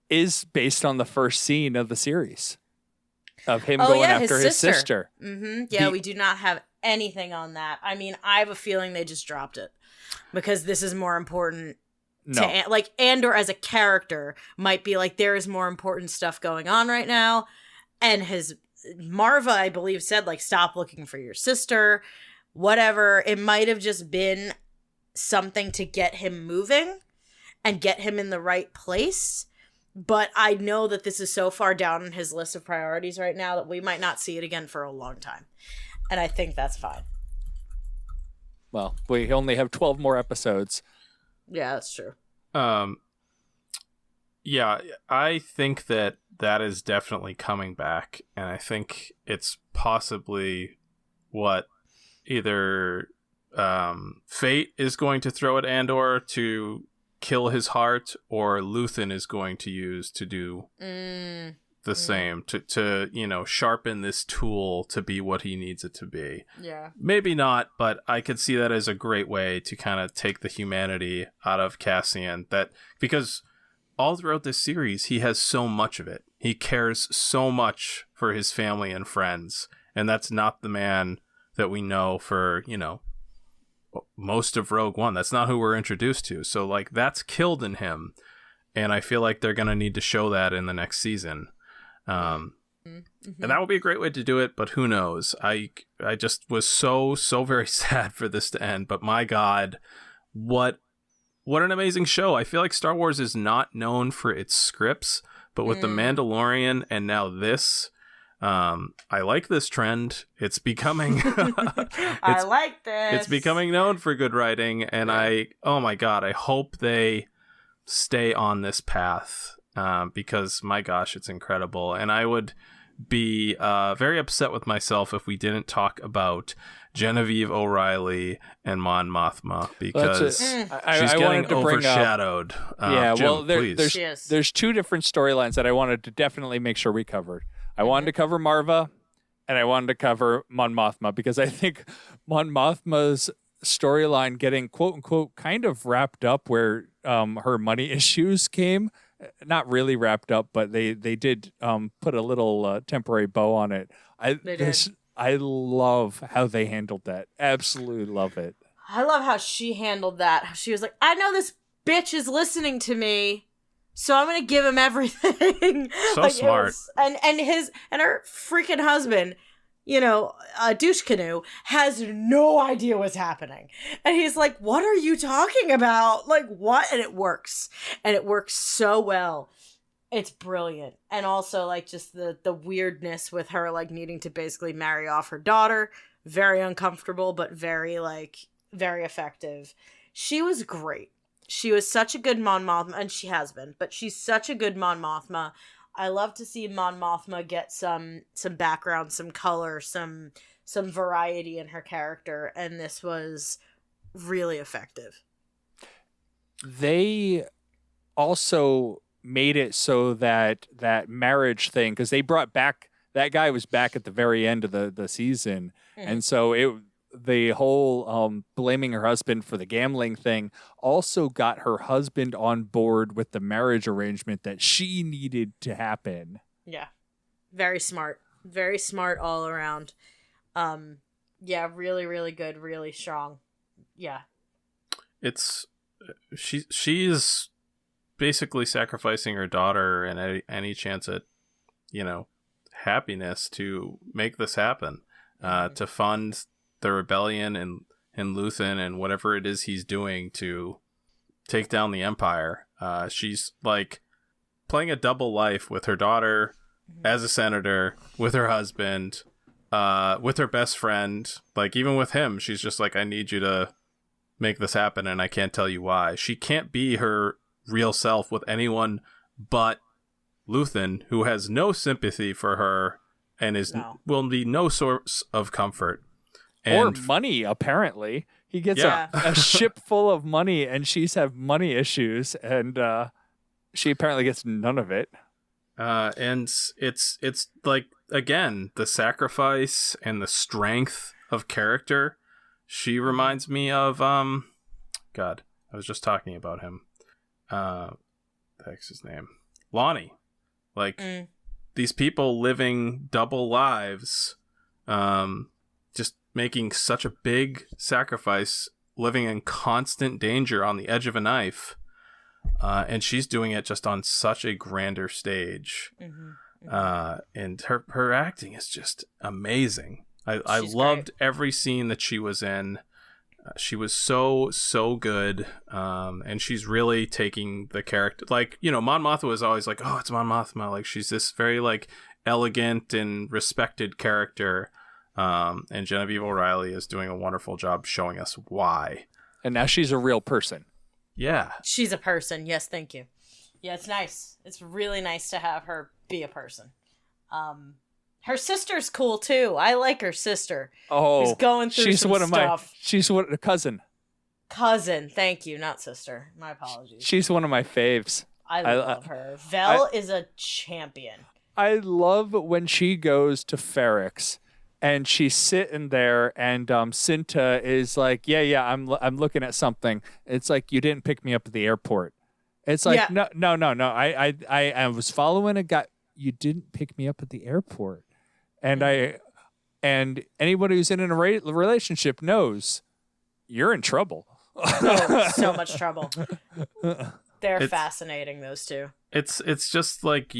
is based on the first scene of the series. Of him going after his sister. Mm-hmm. Yeah, we do not have anything on that. I mean, I have a feeling they just dropped it. Because this is more important. No. Like, Andor as a character might be like, there is more important stuff going on right now. And Marva, I believe, said, like, stop looking for your sister, whatever. It might have just been something to get him moving and get him in the right place. But I know that this is so far down on his list of priorities right now that we might not see it again for a long time. And I think that's fine. Well, we only have 12 more episodes. Yeah, that's true. Yeah, I think that is definitely coming back, and I think it's possibly what either Fate is going to throw at Andor to kill his heart, or Luthen is going to use to do the same, to sharpen this tool to be what he needs it to be. Yeah. Maybe not, but I could see that as a great way to kind of take the humanity out of Cassian, because all throughout this series, he has so much of it. He cares so much for his family and friends, and that's not the man that we know for, most of Rogue One. That's not who we're introduced to. So, like, that's killed in him, and I feel like they're going to need to show that in the next season. And that would be a great way to do it, but who knows? I just was so very sad for this to end, but my God, what an amazing show. I feel like Star Wars is not known for its scripts, but with The Mandalorian and now this, I like this trend. It's becoming I like this. It's becoming known for good writing, and oh my God, I hope they stay on this path, because my gosh, it's incredible. And I would be very upset with myself if we didn't talk about Genevieve O'Reilly and Mon Mothma, because she's getting overshadowed. Jim, there's two different storylines that I wanted to definitely make sure we covered. I wanted to cover Marva, and I wanted to cover Mon Mothma, because I think Mon Mothma's storyline getting quote unquote kind of wrapped up where her money issues came. Not really wrapped up, but they did put a little temporary bow on it. I love how they handled that. Absolutely love it. I love how she handled that. She was like, I know this bitch is listening to me, so I'm gonna give him everything. So smart. And her freaking husband, douche canoe, has no idea what's happening. And he's like, what are you talking about? Like, what? And it works. And it works so well. It's brilliant. And also, like, just the weirdness with her, like, needing to basically marry off her daughter. Very uncomfortable, but very effective. She was great. She was such a good Mon Mothma, and she has been, but she's such a good Mon Mothma. I love to see Mon Mothma get some background, some color, some variety in her character, and this was really effective. They also made it so that marriage thing, because they brought back, that guy was back at the very end of the season, and so the whole blaming her husband for the gambling thing also got her husband on board with the marriage arrangement that she needed to happen. Yeah. Very smart all around. Really, really good, really strong. Yeah. She's basically sacrificing her daughter and any chance at, happiness to make this happen, to fund the rebellion and Luthen and whatever it is he's doing to take down the Empire. She's like playing a double life with her daughter as a senator, with her husband, with her best friend. Like, even with him, she's just like, I need you to make this happen, and I can't tell you why. She can't be her real self with anyone but Luthen, who has no sympathy for her and will need no source of comfort. Or money, apparently. He gets a ship full of money, and she's have money issues, and she apparently gets none of it. And it's like, again, the sacrifice and the strength of character. She reminds me of God, I was just talking about him. The heck's his name? Lonnie. Like, these people living double lives, just making such a big sacrifice, living in constant danger on the edge of a knife, and she's doing it just on such a grander stage. And her acting is just amazing. I loved every scene that she was in. She was so good, and she's really taking the character. Like, Mon Mothma was always like, oh, it's Mon Mothma. Like, she's this very like elegant and respected character. And Genevieve O'Reilly is doing a wonderful job showing us why. And now she's a real person. Yeah. She's a person. Yes, thank you. Yeah, it's nice. It's really nice to have her be a person. Her sister's cool too. I like her sister. Oh, who's going through she's some one of stuff. She's a cousin. Cousin, thank you, not sister. My apologies. She's one of my faves. I love her. Vel is a champion. I love when she goes to Ferrix and she's sitting there and Cinta is like, yeah, I'm looking at something. It's like, you didn't pick me up at the airport. It's like, no. I was following a guy. You didn't pick me up at the airport. And and anybody who's in a relationship knows you're in trouble. So much trouble. They're fascinating, those two. It's just like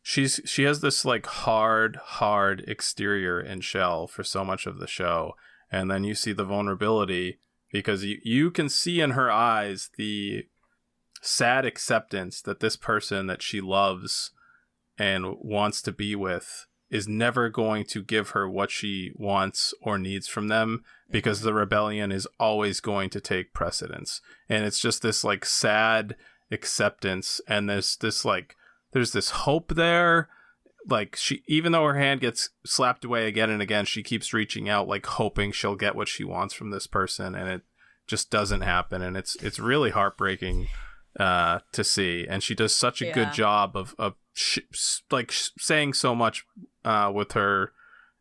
she has this like hard exterior and shell for so much of the show, and then you see the vulnerability because you can see in her eyes the sad acceptance that this person that she loves and wants to be with is never going to give her what she wants or needs from them, because the rebellion is always going to take precedence. And it's just this like sad acceptance, and there's this hope there. Like, she, even though her hand gets slapped away again and again, she keeps reaching out, like hoping she'll get what she wants from this person, and it just doesn't happen. And it's really heartbreaking to see. And she does such a good job of saying so much with her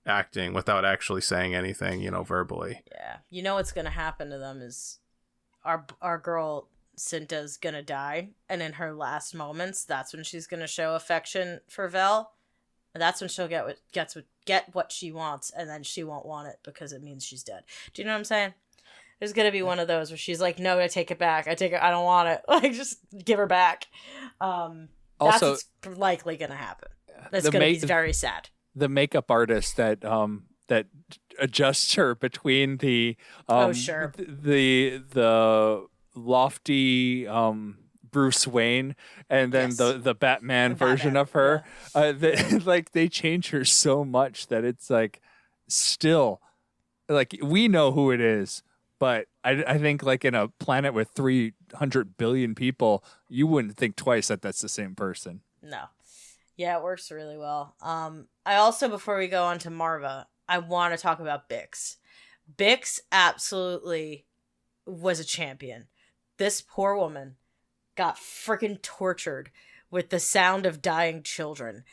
acting without actually saying anything, verbally. Yeah. What's going to happen to them is our girl Cinta's going to die, and in her last moments, that's when she's going to show affection for Vel. That's when she'll get what she wants, and then she won't want it because it means she's dead. Do you know what I'm saying? There's going to be one of those where she's like, no, I take it back. I don't want it. Like, just give her back. That's what's likely going to happen. That's going to be very sad. The makeup artist that adjusts her between the the lofty Bruce Wayne and then the Batman version of her. Yeah. They change her so much that it's like still like we know who it is, but I think like in a planet with 300 billion people, you wouldn't think twice that that's the same person. No. Yeah, it works really well. I also, before we go on to Marva, I want to talk about Bix. Bix absolutely was a champion. This poor woman got freaking tortured with the sound of dying children.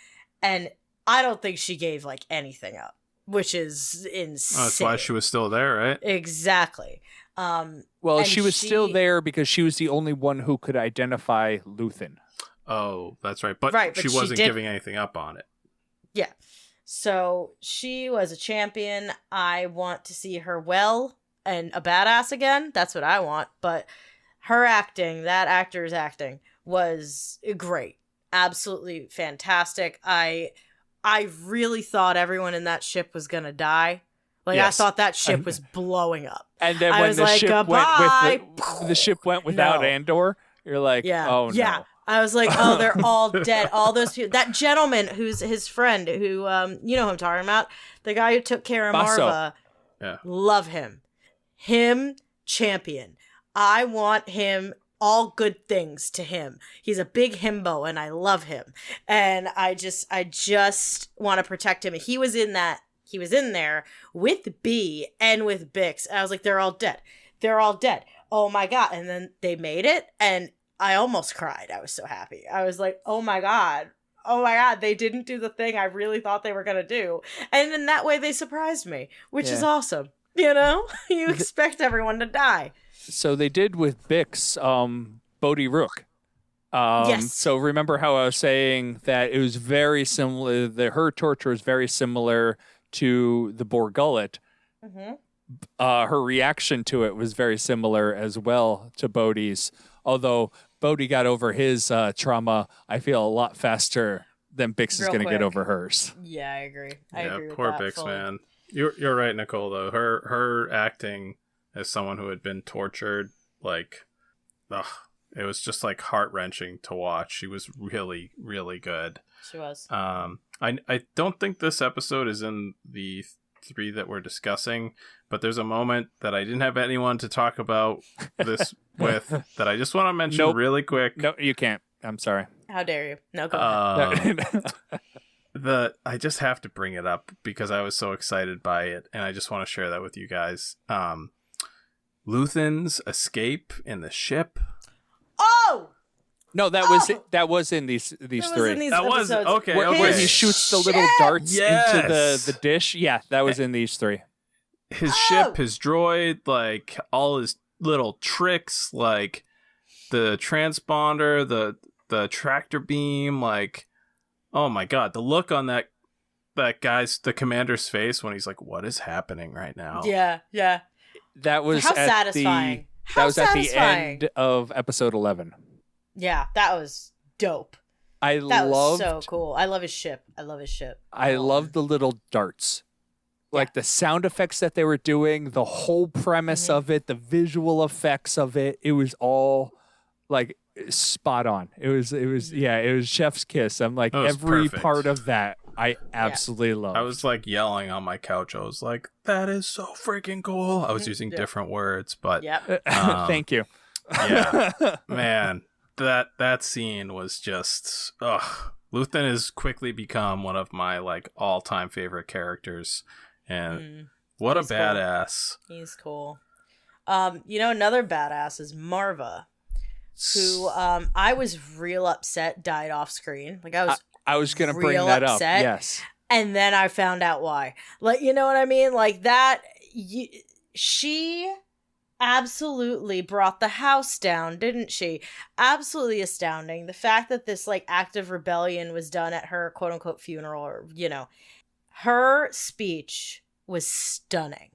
And I don't think she gave like anything up, which is insane. That's why she was still there, right? Exactly. Well, she was still there because she was the only one who could identify Luthen. Oh, that's right. But she wasn't giving anything up on it. Yeah. So she was a champion. I want to see her well and a badass again. That's what I want. But her acting, that actor's acting, was great. Absolutely fantastic. I really thought everyone in that ship was going to die. Like, yes. I thought that ship was blowing up. And then when the ship went without Andor, you're like, oh no. Yeah. I was like, oh, they're all dead. All those people. That gentleman who's his friend, who, you know who I'm talking about? The guy who took care of Marva. Yeah. Love him. Him, champion. I want him, all good things to him. He's a big himbo, and I love him. And I just want to protect him. He was in there with B and with Bix. And I was like, they're all dead. They're all dead. Oh my God. And then they made it, and I almost cried. I was so happy. I was like, oh my God, they didn't do the thing I really thought they were going to do. And in that way, they surprised me, which is awesome. You expect everyone to die. So they did with Bix, Bodhi Rook. Yes. So remember how I was saying that it was very similar, her torture was very similar to the Boar Gullet. Mm-hmm. Her reaction to it was very similar as well to Bodhi's. Although Bodhi got over his trauma, I feel a lot faster than Bix is going to get over hers. Yeah, I agree. I agree with poor that Bix, fully. man. You're right, Nicole. Though her acting as someone who had been tortured, like, it was just like heart wrenching to watch. She was really, really good. She was. I don't think this episode is in the three that we're discussing, but there's a moment that I didn't have anyone to talk about this with that I just want to mention really quick. No, you can't. I'm sorry. How dare you? No, go ahead. I just have to bring it up because I was so excited by it, and I just want to share that with you guys. Luthen's escape in the ship. Oh! No, that was in these three. That was okay. Where he shoots the little darts into the dish. Yeah, that was in these three. His ship, his droid, like all his little tricks, like the transponder, the tractor beam, like, oh my god, the look on that the commander's face when he's like, "What is happening right now?" Yeah. That was how satisfying. That was at the end of episode 11. Yeah, that was dope. That was so cool. I love his ship. I love the little darts. Like the sound effects that they were doing, the whole premise of it, the visual effects of it, it was all like spot on. It was chef's kiss. I'm like, every part of that I absolutely love. I was like yelling on my couch. I was like, that is so freaking cool. I was using different words, but thank you. Yeah. Man, that scene was just Luthen has quickly become one of my like all-time favorite characters, and what a badass. Cool. He's cool. Another badass is Marva, who I was real upset died off screen. Like I was gonna bring that up. Yes. And then I found out why. Like, you know what I mean? Like that she absolutely brought the house down, didn't she? Absolutely astounding. The fact that this like act of rebellion was done at her quote unquote funeral, or her speech was stunning.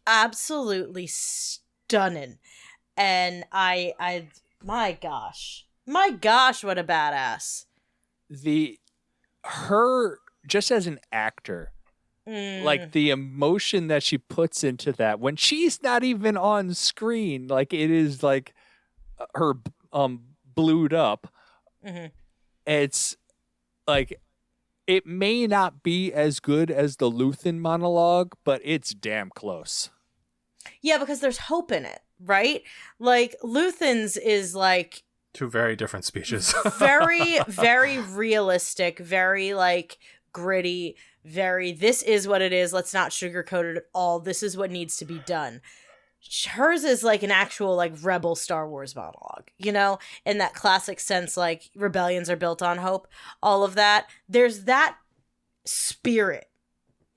Absolutely stunning. And I my gosh, what a badass. Her just as an actor, like the emotion that she puts into that when she's not even on screen, like it is like her blued up. It's like it may not be as good as the Luthen monologue, but it's damn close. Yeah, because there's hope in it, right? Like Luthen's is like two very different speeches. Very, very realistic, very like gritty, very this is what it is, let's not sugarcoat it at all, this is what needs to be done. Hers is like an actual like rebel Star Wars monologue, in that classic sense, like rebellions are built on hope, all of that. There's that spirit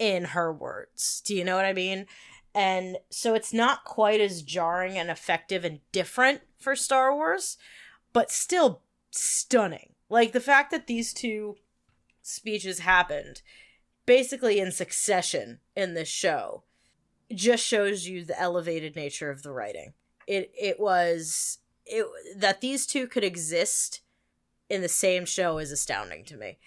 in her words. Do you know what I mean? And so it's not quite as jarring and effective and different for Star Wars, but still stunning. Like the fact that these two speeches happened basically in succession in this show just shows you the elevated nature of the writing. It was that these two could exist in the same show is astounding to me.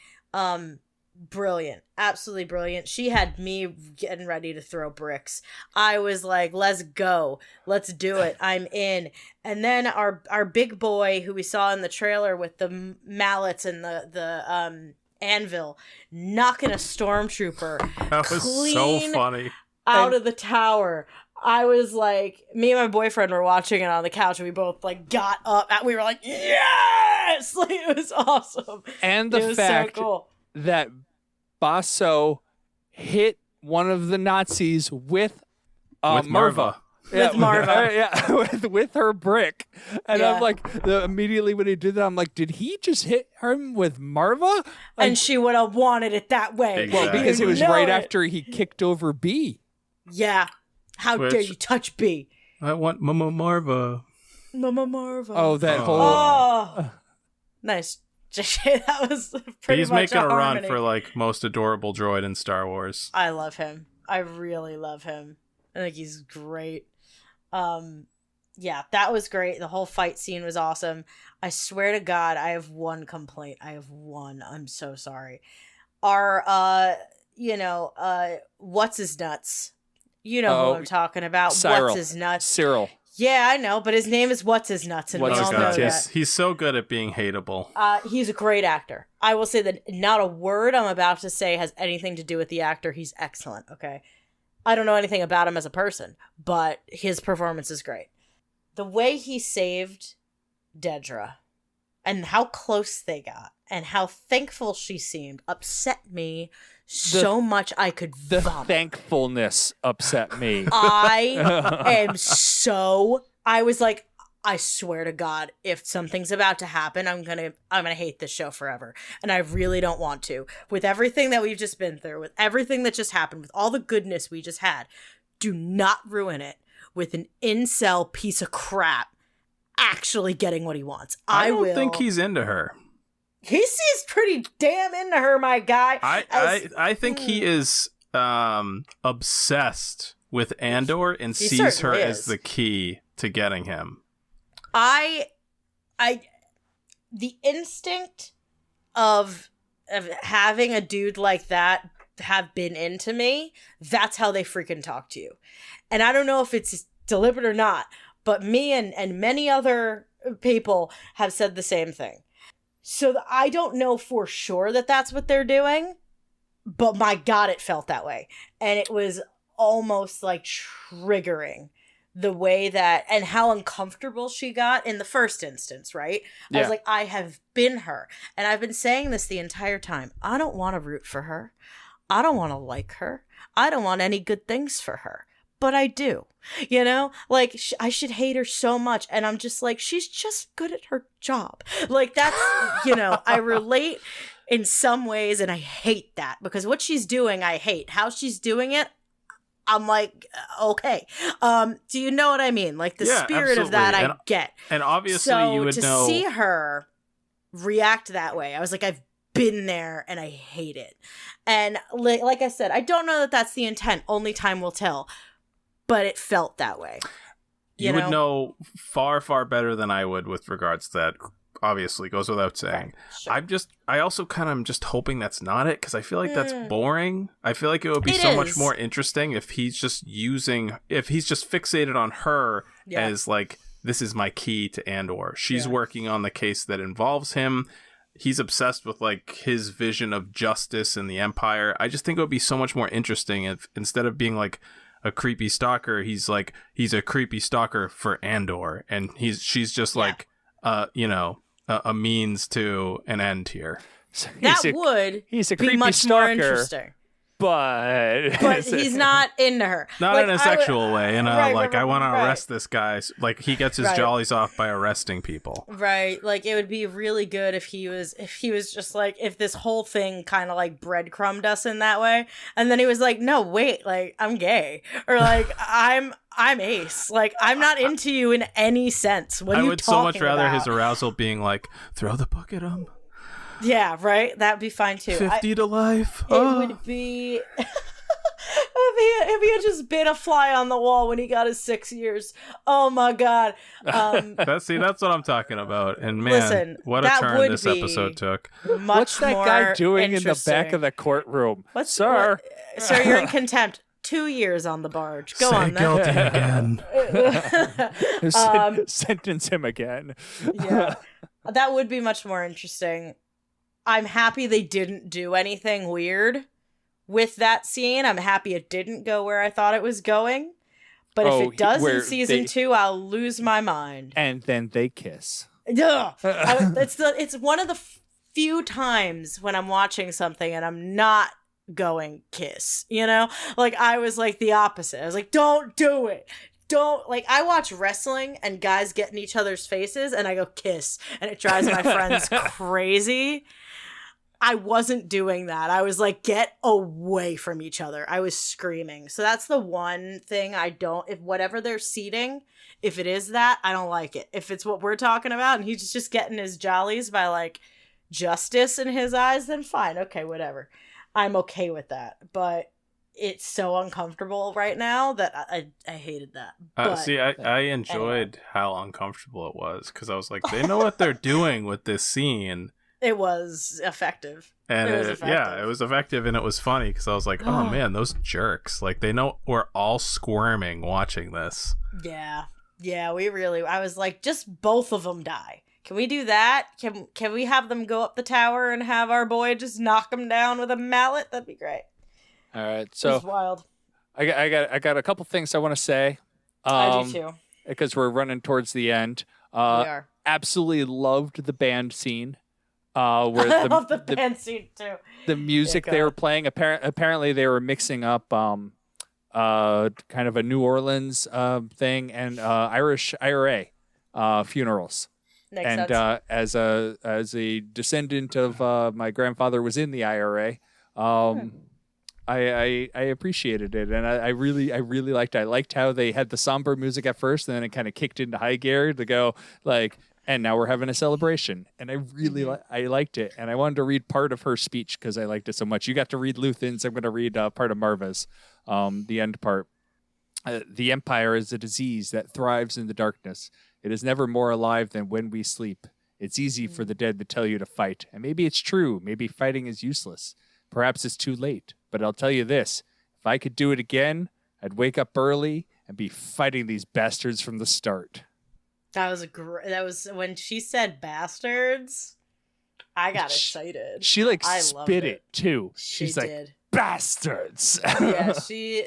Brilliant, absolutely brilliant. She had me getting ready to throw bricks. I was like, let's go, let's do it, I'm in. And then our big boy who we saw in the trailer with the mallets and the anvil knocking a stormtrooper that was so funny out of the tower. I was like, me and my boyfriend were watching it on the couch, and we both like got up. We were like, yes! Like it was awesome. And the fact so cool that Basso hit one of the Nazis with Marva. With Marva. with her brick. And I'm like, immediately when he did that, I'm like, did he just hit him with Marva? And she would have wanted it that way. Exactly. Well, because it was right after he kicked over B. Yeah. How dare you touch B? I want Mama Marva. Mama Marva. Oh, that whole... Oh. Nice. That was pretty He's much making a harmony. run for like most adorable droid in Star Wars. I love him. I really love him. I think he's great. Yeah, that was great. The whole fight scene was awesome. I swear to God, I have one complaint. I'm so sorry. Our what's his nuts? You know who I'm talking about. Cyril. What's his nuts? Cyril. Yeah, I know, but his name is What's His Nuts, and we all know that. He's so good at being hateable. He's a great actor. I will say that not a word I'm about to say has anything to do with the actor. He's excellent, okay? I don't know anything about him as a person, but his performance is great. The way he saved Dedra and how close they got and how thankful she seemed upset me so much I could vomit. The thankfulness upset me. I was like, I swear to God, if something's about to happen, I'm gonna hate this show forever. And I really don't want to. With everything that we've just been through, with everything that just happened, with all the goodness we just had, do not ruin it with an incel piece of crap actually getting what he wants. I don't think he's into her. He seems pretty damn into her, my guy. I think he is obsessed with Andor and sees her as the key to getting him. The instinct of having a dude like that have been into me, that's how they freaking talk to you. And I don't know if it's deliberate or not, but me and many other people have said the same thing. So I don't know for sure that that's what they're doing, but my God, it felt that way. And it was almost like triggering the way that, and how uncomfortable she got in the first instance, right? Yeah. I was like, I have been her. And I've been saying this the entire time. I don't want to root for her. I don't want to like her. I don't want any good things for her. But I do, you know, like I should hate her so much. And I'm just like, she's just good at her job. Like that's, you know, I relate in some ways and I hate that because what she's doing, I hate. How she's doing it, I'm like, okay. Do you know what I mean? Like the spirit absolutely. Of that I get. And obviously so you would know. To see her react that way, I was like, I've been there and I hate it. And like I said, I don't know that that's the intent. Only time will tell. But it felt that way. You would know far, far better than I would with regards to that. Obviously, goes without saying. Right, sure. I also kind of am just hoping that's not it because I feel like that's boring. I feel like it would be much more interesting if he's just fixated on her as like, this is my key to Andor. She's working on the case that involves him. He's obsessed with like his vision of justice and the Empire. I just think it would be so much more interesting if instead of being like a creepy stalker, he's a creepy stalker for Andor, and she's just like a means to an end here. So he's a creepy much stalker, more interesting. But he's not into her. Not like, in a sexual way. And I want to arrest this guy. Like he gets his jollies off by arresting people. Right. Like it would be really good if he was just like, if this whole thing kind of like breadcrumbed us in that way. And then he was like, no, wait, like I'm gay. Or like I'm ace. Like I'm not into you in any sense. What are you talking about? I would so much rather his arousal being like, throw the book at him. Yeah, right? That'd be fine too. 50 to life. It would be if he had just been a fly on the wall when he got his 6 years. Oh my God. That's what I'm talking about. And man, listen, what a turn this episode took. What's that guy doing in the back of the courtroom? Sir, you're in contempt. 2 years on the barge. Go Say on then. Guilty again. Sentence him again. Yeah. That would be much more interesting. I'm happy they didn't do anything weird with that scene. I'm happy it didn't go where I thought it was going. But if it does in season 2, I'll lose my mind. And then they kiss. Ugh. It's one of the few times when I'm watching something and I'm not going kiss, you know? Like I was like the opposite. I was like, don't do it. Don't, like, I watch wrestling and guys get in each other's faces and I go kiss and it drives my friends crazy. I wasn't doing that. I was like, get away from each other. I was screaming. So that's the one thing if whatever they're seating, if it is that, I don't like it. If it's what we're talking about and he's just getting his jollies by like justice in his eyes, then fine. Okay, whatever. I'm okay with that. But it's so uncomfortable right now that I hated that. I enjoyed how uncomfortable it was because I was like, they know what they're doing with this scene. It was effective. And it was effective and it was funny because I was like, oh man, those jerks. Like they know we're all squirming watching this. Yeah. Yeah, I was like, just both of them die. Can we do that? Can we have them go up the tower and have our boy just knock them down with a mallet? That'd be great. All right. So it's wild. I got a couple things I want to say. I do too. Because we're running towards the end. We are. Absolutely loved the band scene. Where I love the band scene too. The music they were playing. Apparently, they were mixing up kind of a New Orleans thing and Irish IRA funerals. Makes sense. As a descendant of my grandfather was in the IRA, I appreciated it, and I really liked it. I liked how they had the somber music at first, and then it kind of kicked into high gear to go like, and now we're having a celebration. And I really I liked it, and I wanted to read part of her speech because I liked it so much. You got to read Luthen's. I'm going to read part of Marva's, the end part. The Empire is a disease that thrives in the darkness. It is never more alive than when we sleep. It's easy for the dead to tell you to fight, and maybe it's true. Maybe fighting is useless. Perhaps it's too late. But I'll tell you this, if I could do it again, I'd wake up early and be fighting these bastards from the start. That was when she said bastards, I got excited. She spit it too. She's like, did. Bastards. Yeah,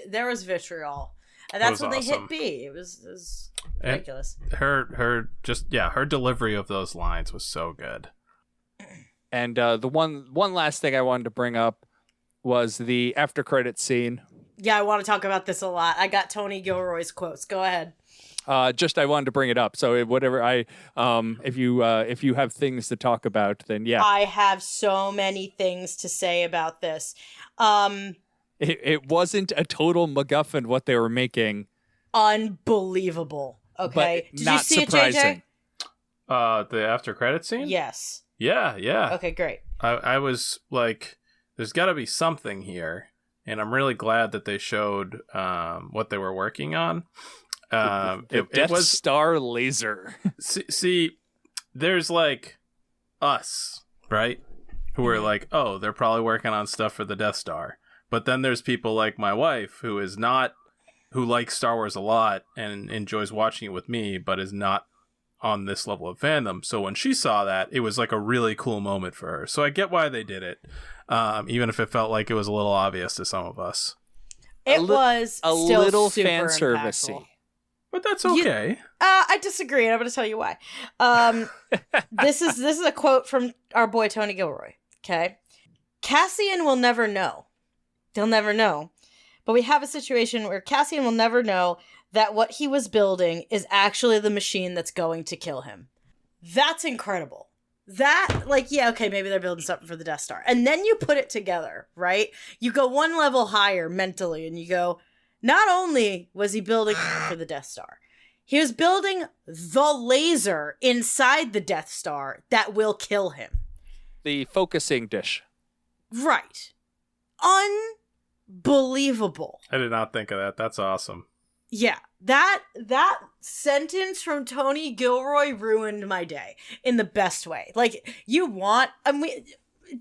there was vitriol. And that's when awesome. they hit B. It was ridiculous. Her delivery of those lines was so good. And the one last thing I wanted to bring up was the after credit scene. Yeah, I want to talk about this a lot. I got Tony Gilroy's quotes. Go ahead. I wanted to bring it up. So whatever if you have things to talk about, then yeah. I have so many things to say about this. It wasn't a total MacGuffin what they were making. Unbelievable. Okay. But Did not you see surprising. it, JJ? The after credit scene? Yes. Yeah. Okay, great. I was like, there's got to be something here, and I'm really glad that they showed what they were working on. It was Star Laser. see, there's like us, right? Who are like, oh, they're probably working on stuff for the Death Star. But then there's people like my wife who likes Star Wars a lot and enjoys watching it with me, but is not on this level of fandom. So when she saw that, it was like a really cool moment for her. So I get why they did it, even if it felt like it was a little obvious to some of us. It was a still little super fan impactful. servicey. But that's okay. I disagree, and I'm going to tell you why. This is a quote from our boy Tony Gilroy. Okay, Cassian will never know. They'll never know. But we have a situation where Cassian will never know that what he was building is actually the machine that's going to kill him. That's incredible. That, okay, maybe they're building something for the Death Star. And then you put it together, right? You go one level higher mentally, and you go, not only was he building for the Death Star, he was building the laser inside the Death Star that will kill him. The focusing dish. Right. Unbelievable. I did not think of that. That's awesome. Yeah. That sentence from Tony Gilroy ruined my day in the best way.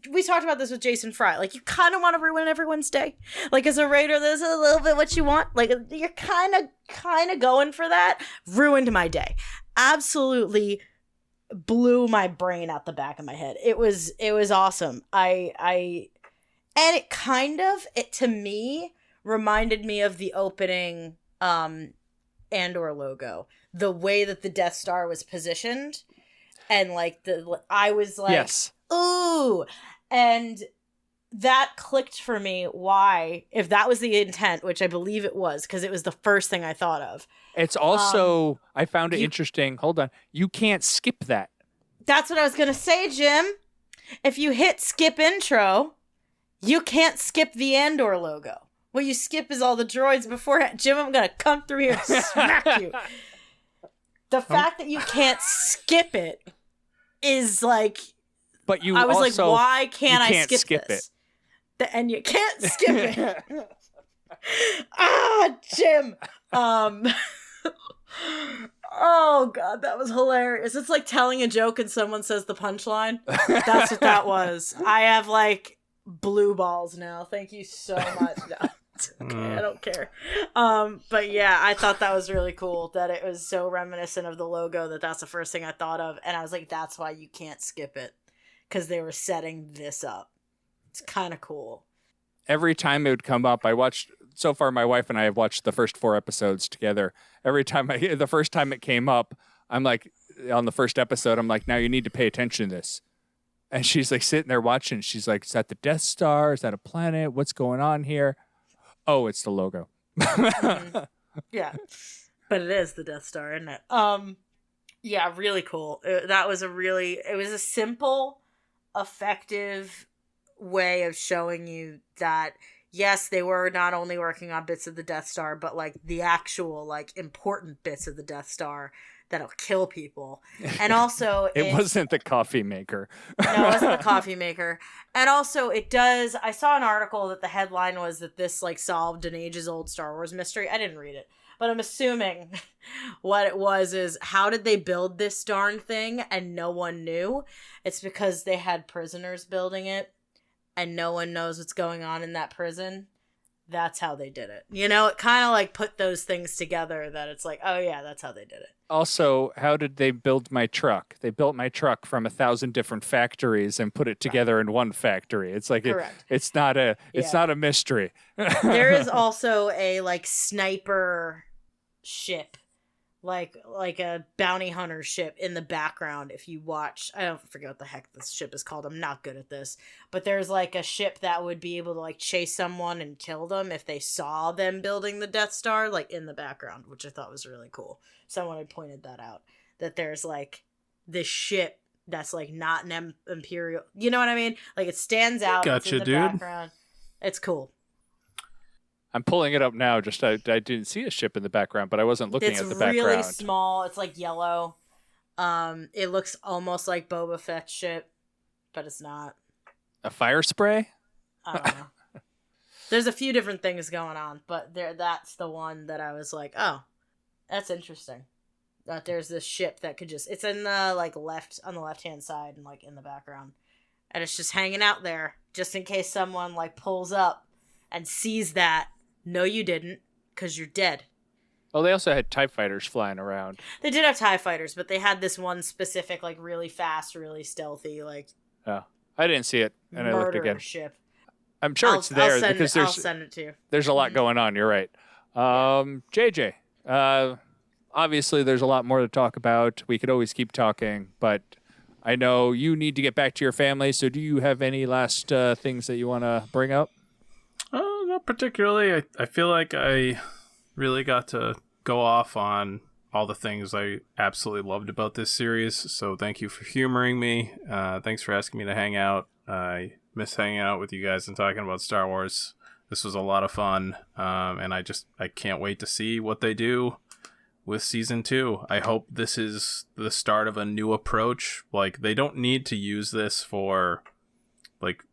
We talked about this with Jason Fry. You kind of want to ruin everyone's day. As a Raider, there's a little bit what you want. You're kind of going for that. Ruined my day. Absolutely blew my brain out the back of my head. It was awesome. And it to me reminded me of the opening Andor logo. The way that the Death Star was positioned. And I was like, yes. Ooh, and that clicked for me. Why, if that was the intent, which I believe it was, because it was the first thing I thought of. It's also, I found it interesting. Hold on. You can't skip that. That's what I was going to say, Jim. If you hit skip intro, you can't skip the Andor logo. What you skip is all the droids beforehand. Jim, I'm going to come through here and smack you. The fact that you can't skip it is But you I was also, why can't I skip this? And you can't skip it. Jim. Oh God, that was hilarious. It's like telling a joke and someone says the punchline. That's what that was. I have blue balls now. Thank you so much. No, it's okay, I don't care. But yeah, I thought that was really cool that it was so reminiscent of the logo that's the first thing I thought of, and I was like, that's why you can't skip it. Because they were setting this up. It's kind of cool. every time it would come up, so far my wife and I have watched the first 4 episodes together. Every time the first time it came up, I'm like, on the first episode, I'm like, now you need to pay attention to this. And she's like sitting there watching. She's like, is that the Death Star? Is that a planet? What's going on here? Oh, it's the logo. Yeah. But it is the Death Star, isn't it? Yeah, really cool. It was a simple, effective way of showing you that, yes, they were not only working on bits of the Death Star, but like the actual like important bits of the Death Star that'll kill people. And also it wasn't the coffee maker. No, it wasn't the coffee maker. And also I saw an article that the headline was that this like solved an ages-old Star Wars mystery. I didn't read it, but I'm assuming what it was is, how did they build this darn thing and no one knew? It's because they had prisoners building it and no one knows what's going on in that prison. That's how they did it. You know, it kind of like put those things together that it's like, oh yeah, that's how they did it. Also, how did they build my truck? They built my truck from 1,000 different factories and put it together in one factory. It's like it's not a mystery. There is also a like sniper ship, like a bounty hunter ship in the background. If you watch, I don't forget what the heck this ship is called. I'm not good at this, but there's like a ship that would be able to like chase someone and kill them if they saw them building the Death Star, like in the background, which I thought was really cool. Someone had pointed that out, that there's like this ship that's like not an Imperial, you know what I mean? Like it stands out. Gotcha, it's in the dude. background. It's cool. I'm pulling it up now. Just I didn't see a ship in the background, but I wasn't looking at the background. It's really small. It's like yellow. It looks almost like Boba Fett's ship, but it's not. A fire spray? I don't know. There's a few different things going on, but that's the one that I was like, oh, that's interesting. That there's this ship that could just, it's in the like on the left-hand side and like in the background. And it's just hanging out there just in case someone like pulls up and sees that. No, you didn't, because you're dead. Oh, they also had TIE fighters flying around. They did have TIE fighters, but they had this one specific, like, really fast, really stealthy, like... Oh, I didn't see it, and I looked again. Ship. I'm sure it's there, because I'll send it to you. There's a lot going on, you're right. JJ, obviously there's a lot more to talk about. We could always keep talking, but I know you need to get back to your family, so do you have any last things that you want to bring up? Not particularly. I feel like I really got to go off on all the things I absolutely loved about this series. So thank you for humoring me. Thanks for asking me to hang out. I miss hanging out with you guys and talking about Star Wars. This was a lot of fun. And I can't wait to see what they do with season 2. I hope this is the start of a new approach. Like, they don't need to use this for, like,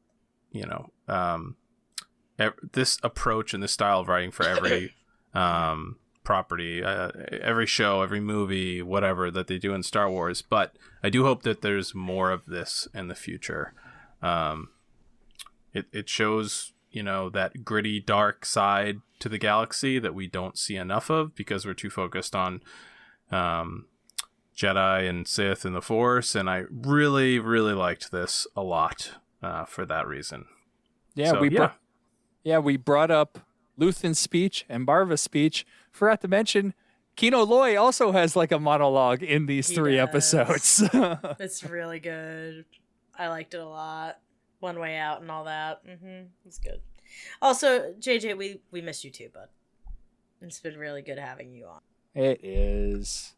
you know, this approach and this style of writing for every property, every show, every movie, whatever that they do in Star Wars. But I do hope that there's more of this in the future. It shows, you know, that gritty, dark side to the galaxy that we don't see enough of because we're too focused on Jedi and Sith and the Force. And I really, really liked this a lot for that reason. Yeah, So, we brought up Luthen's speech and Marva's speech. Forgot to mention, Kino Loy also has like a monologue in these 3 episodes. It's really good. I liked it a lot. One Way Out and all that. It's good. Also, JJ, we miss you too, bud. It's been really good having you on. It is.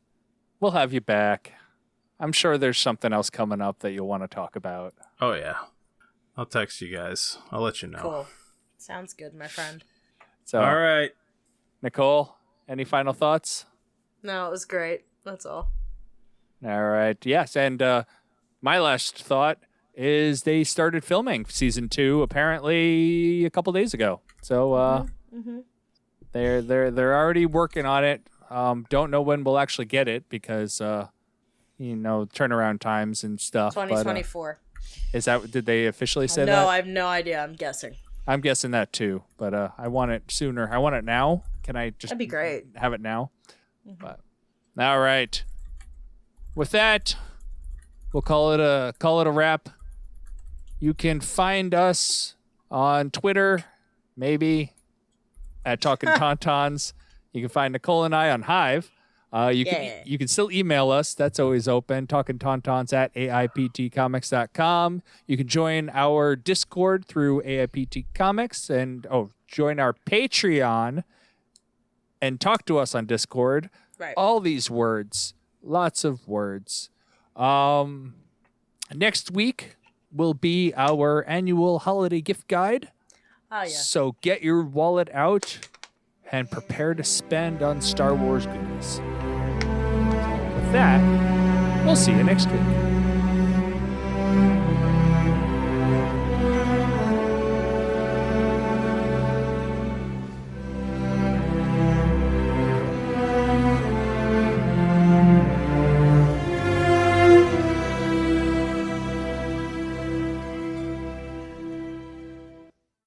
We'll have you back. I'm sure there's something else coming up that you'll want to talk about. Oh, yeah. I'll text you guys. I'll let you know. Cool. Sounds good, my friend. So, all right. Nicole, any final thoughts? No, it was great. That's all. All right. Yes. And my last thought is they started filming season 2 apparently a couple days ago. So they're already working on it. Don't know when we'll actually get it because turnaround times and stuff. 2024. Did they officially say that? No, I have no idea. I'm guessing. I'm guessing that too, but I want it sooner. I want it now. Can I just That'd be great. Have it now? But all right. With that, we'll call it a wrap. You can find us on Twitter maybe, at Talkin Tauntauns. You can find Nicole and I on Hive. You can still email us. That's always open. Talkin Tauntauns at AIPTcomics.com. You can join our Discord through AIPT Comics and join our Patreon and talk to us on Discord. Right. All these words, lots of words. Next week will be our annual holiday gift guide. Oh, yeah. So get your wallet out and prepare to spend on Star Wars goodies. So with that, we'll see you next week.